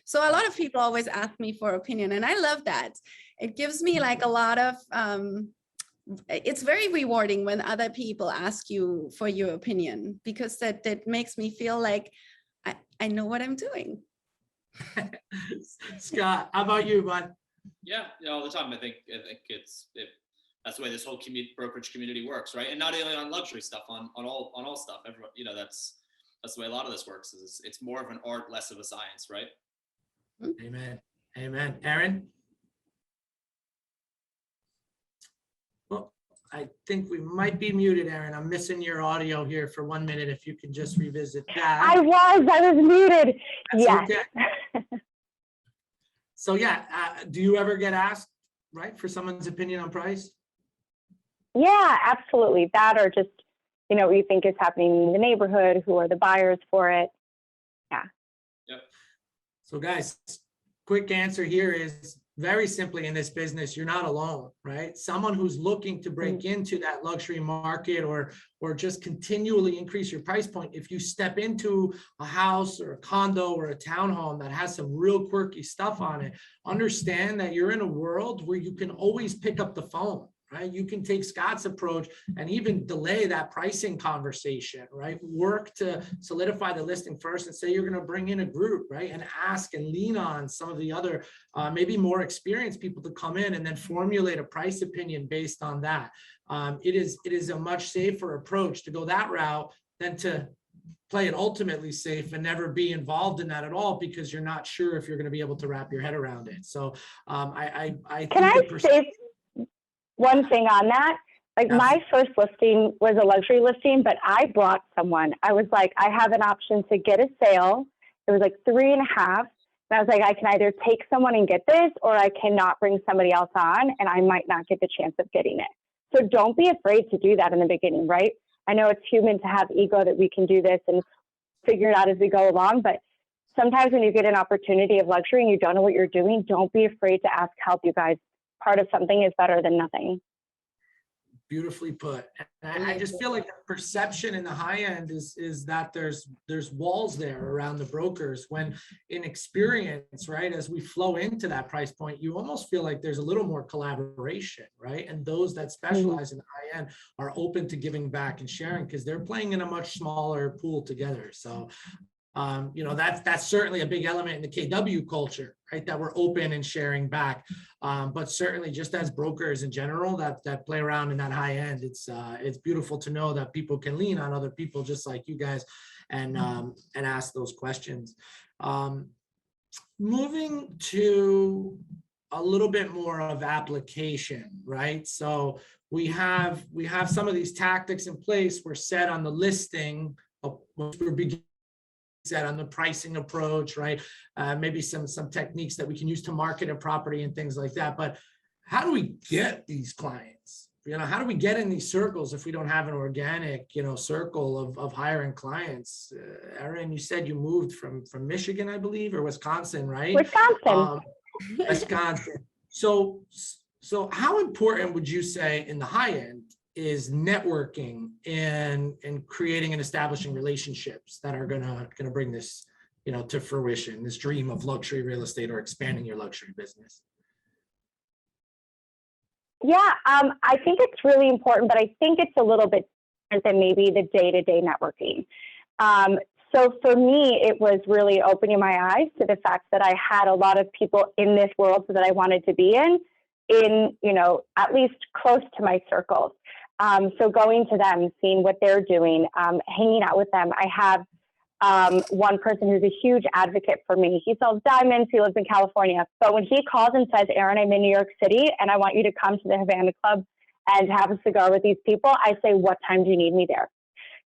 So a lot of people always ask me for opinion, and I love that. It gives me like a lot of, it's very rewarding when other people ask you for your opinion, because that makes me feel like I know what I'm doing. Scott, how about you, bud? Yeah, all the time. I think that's the way this whole brokerage community works, right? And not only on luxury stuff, on all stuff. Everyone, that's the way a lot of this works. Is it's more of an art, less of a science, right? Amen. Amen. Aaron? Well, I think we might be muted, Aaron. I'm missing your audio here for 1 minute. If you can just revisit that. I was muted. That's yes. Okay. So yeah, do you ever get asked, right, for someone's opinion on price? Yeah, absolutely. That, or just, what you think is happening in the neighborhood, who are the buyers for it. Yeah. Yep. So guys, quick answer here is very simply, in this business, you're not alone, right? Someone who's looking to break into that luxury market or just continually increase your price point. If you step into a house or a condo or a townhome that has some real quirky stuff on it, understand that you're in a world where you can always pick up the phone, right? You can take Scott's approach and even delay that pricing conversation, right? Work to solidify the listing first and say you're going to bring in a group, right? And ask and lean on some of the other, maybe more experienced people to come in and then formulate a price opinion based on that. It is a much safer approach to go that route than to play it ultimately safe and never be involved in that at all, because you're not sure if you're going to be able to wrap your head around it. So I Can I say one thing on that? Like, Yes. my first listing was a luxury listing, but I brought someone. I was like, I have an option to get a sale. It was like 3.5. And I was like, I can either take someone and get this, or I cannot bring somebody else on, and I might not get the chance of getting it. So don't be afraid to do that in the beginning, right? I know it's human to have ego that we can do this and figure it out as we go along, but sometimes when you get an opportunity of luxury and you don't know what you're doing, don't be afraid to ask help, you guys. Part of something is better than nothing. Beautifully put. And I just feel like the perception in the high end is that there's walls there around the brokers, when in experience, right, as we flow into that price point, you almost feel like there's a little more collaboration, right? And those that specialize in the high end are open to giving back and sharing, because they're playing in a much smaller pool together. So That's certainly a big element in the KW culture, right? That we're open and sharing back. But certainly just as brokers in general that play around in that high end, it's beautiful to know that people can lean on other people just like you guys and ask those questions. Moving to a little bit more of application, right? So we have some of these tactics in place. We're set on the listing, we're beginning set on the pricing approach, right? Maybe some techniques that we can use to market a property and things like that. But how do we get these clients? How do we get in these circles if we don't have an organic, circle of hiring clients? Erin, you said you moved from Michigan, I believe, or Wisconsin, right? Wisconsin. Wisconsin. So how important would you say in the high end is networking and creating and establishing relationships that are gonna bring this, to fruition, this dream of luxury real estate or expanding your luxury business? Yeah, I think it's really important, but I think it's a little bit different than maybe the day-to-day networking. So for me, it was really opening my eyes to the fact that I had a lot of people in this world that I wanted to be in, at least close to my circles. So going to them, seeing what they're doing, hanging out with them. I have one person who's a huge advocate for me. He sells diamonds. He lives in California. But when he calls and says, Erin, I'm in New York City and I want you to come to the Havana Club and have a cigar with these people, I say, what time do you need me there?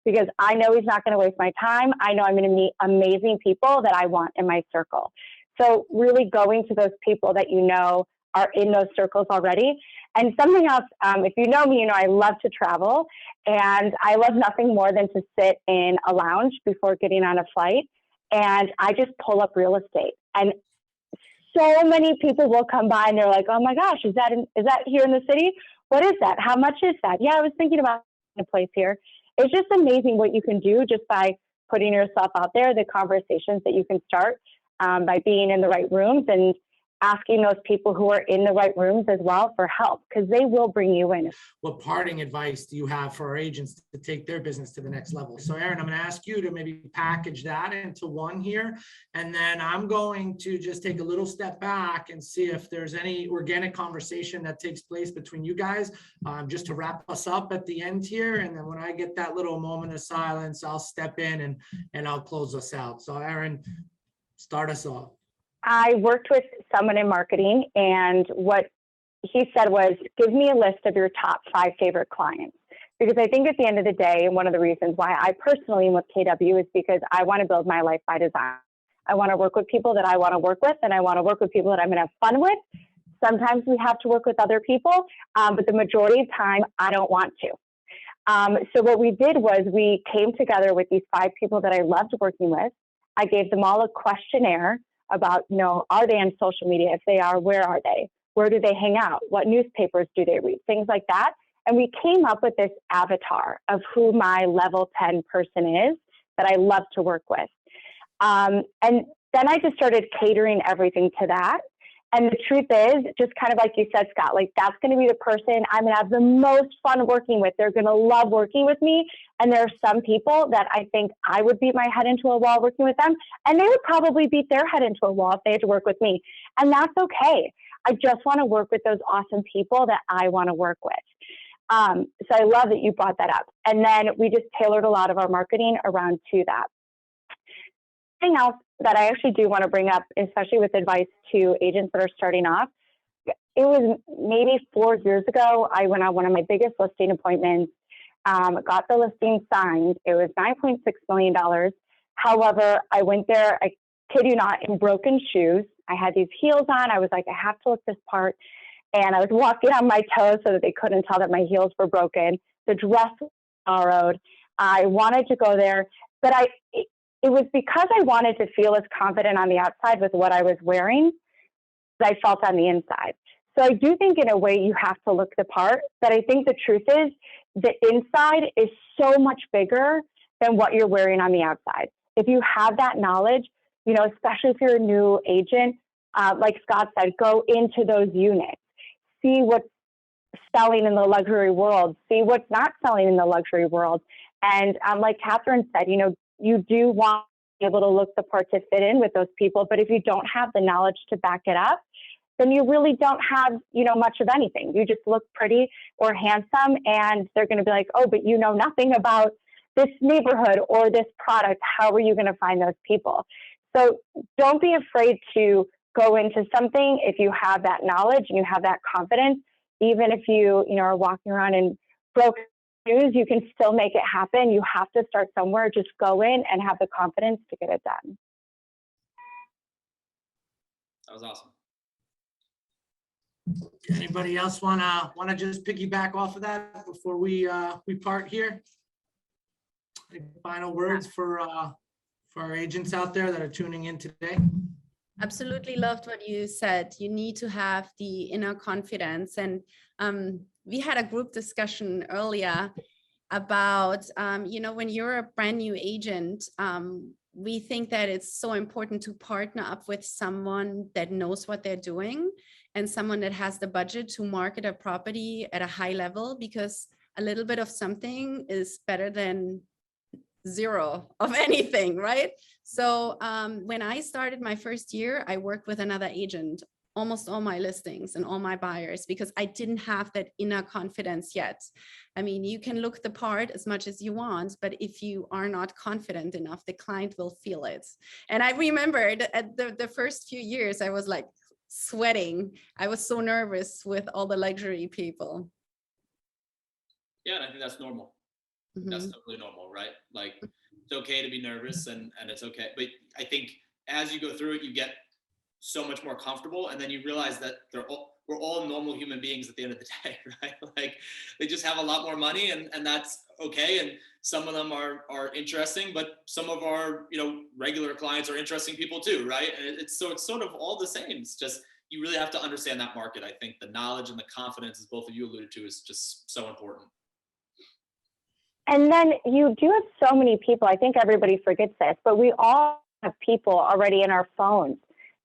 Because I know he's not going to waste my time. I know I'm going to meet amazing people that I want in my circle. So really going to those people that are in those circles already. And something else, if you know me, I love to travel, and I love nothing more than to sit in a lounge before getting on a flight. And I just pull up real estate, and so many people will come by and they're like, oh my gosh, is that here in the city? What is that? How much is that? Yeah, I was thinking about a place here. It's just amazing what you can do just by putting yourself out there, the conversations that you can start by being in the right rooms and asking those people who are in the right rooms as well for help, because they will bring you in. What parting advice do you have for our agents to take their business to the next level? So Erin, I'm going to ask you to maybe package that into one here, and then I'm going to just take a little step back and see if there's any organic conversation that takes place between you guys, just to wrap us up at the end here. And then when I get that little moment of silence, I'll step in and I'll close us out. So Erin, start us off. I worked with someone in marketing, and what he said was, give me a list of your top 5 favorite clients. Because I think at the end of the day, and one of the reasons why I personally am with KW is because I want to build my life by design. I want to work with people that I want to work with, and I want to work with people that I'm going to have fun with. Sometimes we have to work with other people, but the majority of time, I don't want to. So what we did was we came together with these 5 people that I loved working with. I gave them all a questionnaire about, are they on social media? If they are, where are they? Where do they hang out? What newspapers do they read? Things like that. And we came up with this avatar of who my level 10 person is that I love to work with. And then I just started catering everything to that. And the truth is, just kind of like you said, Scott, like that's going to be the person I'm going to have the most fun working with. They're going to love working with me. And there are some people that I think I would beat my head into a wall working with them. And they would probably beat their head into a wall if they had to work with me. And that's okay. I just want to work with those awesome people that I want to work with. So I love that you brought that up. And then we just tailored a lot of our marketing around to that. Something else that I actually do want to bring up, especially with advice to agents that are starting off, it was maybe 4 years ago, I went on one of my biggest listing appointments, got the listing signed. It was $9.6 million. However, I went there, I kid you not, in broken shoes. I had these heels on. I was like, I have to look this part. And I was walking on my toes so that they couldn't tell that my heels were broken. The dress was borrowed. I wanted to go there, but it was because I wanted to feel as confident on the outside with what I was wearing as I felt on the inside. So I do think in a way you have to look the part, but I think the truth is the inside is so much bigger than what you're wearing on the outside. If you have that knowledge, especially if you're a new agent, like Scott said, go into those units, see what's selling in the luxury world, see what's not selling in the luxury world. And like Catherine said, you do want to able to look the part to fit in with those people. But if you don't have the knowledge to back it up, then you really don't have, much of anything. You just look pretty or handsome, and they're going to be like, oh, but you know nothing about this neighborhood or this product. How are you going to find those people? So don't be afraid to go into something if you have that knowledge and you have that confidence. Even if you, are walking around in broke shoes, you can still make it happen. You have to start somewhere. Just go in and have the confidence to get it done. That was awesome. Anybody else wanna just piggyback off of that before we part here? Any final words for our agents out there that are tuning in today? Absolutely loved what you said. You need to have the inner confidence. And we had a group discussion earlier about, when you're a brand new agent, we think that it's so important to partner up with someone that knows what they're doing and someone that has the budget to market a property at a high level, because a little bit of something is better than zero of anything, right? So when I started my first year, I worked with another agent, almost all my listings and all my buyers, because I didn't have that inner confidence yet. I mean, you can look the part as much as you want, but if you are not confident enough, the client will feel it. And I remembered at the first few years, I was like sweating. I was so nervous with all the luxury people. Yeah, and I think that's normal. Mm-hmm. That's totally normal, right? Like, it's okay to be nervous, and it's okay. But I think as you go through it, you get so much more comfortable, and then you realize that we're all normal human beings at the end of the day, right? Like, they just have a lot more money, and that's okay. And some of them are interesting, but some of our regular clients are interesting people too, right? And it's sort of all the same. It's just, you really have to understand that market. I think the knowledge and the confidence, as both of you alluded to, is just so important. And then you do have so many people. I think everybody forgets this, but we all have people already in our phones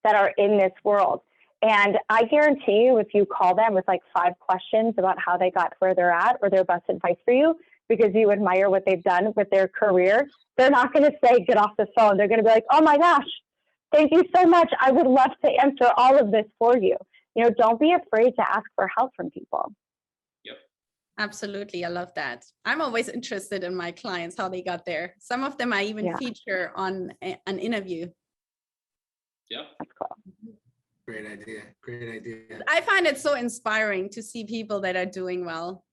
that are in this world. And I guarantee you, if you call them with like 5 questions about how they got where they're at or their best advice for you, because you admire what they've done with their career, they're not going to say, get off the phone. They're going to be like, oh my gosh, thank you so much. I would love to answer all of this for you. Don't be afraid to ask for help from people. Absolutely. I love that. I'm always interested in my clients, how they got there. Some of them I even feature on an interview. Yeah. That's cool. Great idea. Great idea. I find it so inspiring to see people that are doing well.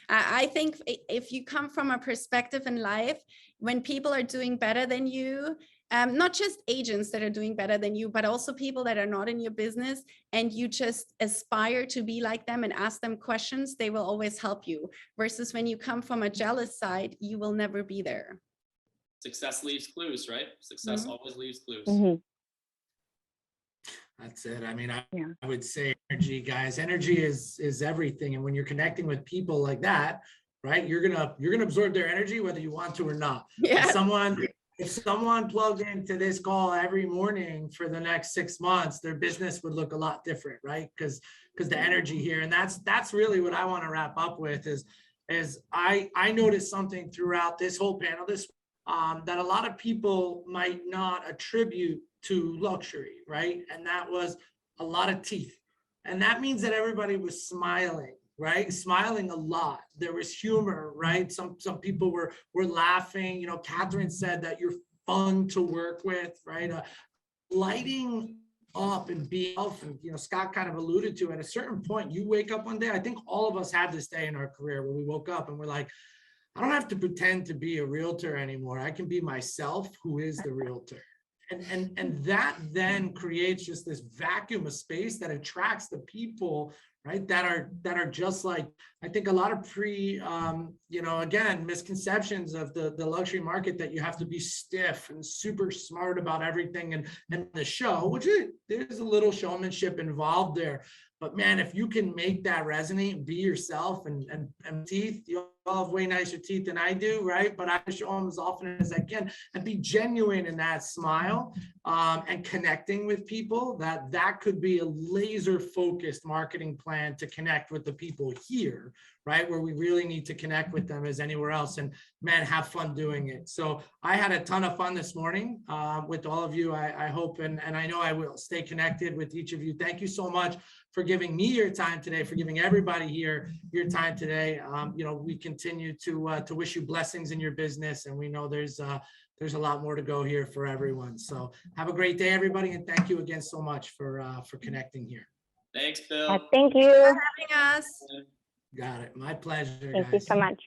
I think if you come from a perspective in life, when people are doing better than you, not just agents that are doing better than you, but also people that are not in your business, and you just aspire to be like them and ask them questions, they will always help you. Versus when you come from a jealous side, you will never be there. Success leaves clues, right? Success always leaves clues. Mm-hmm. That's it. I mean, I would say energy, guys. Energy is everything. And when you're connecting with people like that, right, you're gonna absorb their energy whether you want to or not. Yeah. If someone plugged into this call every morning for the next 6 months, their business would look a lot different, right? Because the energy here, and that's really what I want to wrap up with is I noticed something throughout this whole panel that a lot of people might not attribute to luxury, right? And that was a lot of teeth. And that means that everybody was smiling, right? Smiling a lot. There was humor, right? Some people were laughing. Catherine said that you're fun to work with, right? Lighting up and being off, and Scott kind of alluded to, at a certain point, you wake up one day. I think all of us had this day in our career where we woke up and we're like, I don't have to pretend to be a realtor anymore. I can be myself, who is the realtor. And that then creates just this vacuum of space that attracts the people, right, that are just like, I think a lot of again, misconceptions of the luxury market, that you have to be stiff and super smart about everything and the show, which there's a little showmanship involved there. But man, if you can make that resonate, be yourself and teeth, you'll all have way nicer teeth than I do, right? But I show them as often as I can and be genuine in that smile and connecting with people. That could be a laser focused marketing plan to connect with the people here, right? Where we really need to connect with them as anywhere else. And man, have fun doing it. So I had a ton of fun this morning with all of you. I hope, and I know I will stay connected with each of you. Thank you so much for giving me your time today, for giving everybody here your time today. We continue to wish you blessings in your business, and we know there's a lot more to go here for everyone. So have a great day, everybody, and thank you again so much for connecting here. Thanks, Bill. Thank you. Having us. Got it. My pleasure. Thank you guys. so much.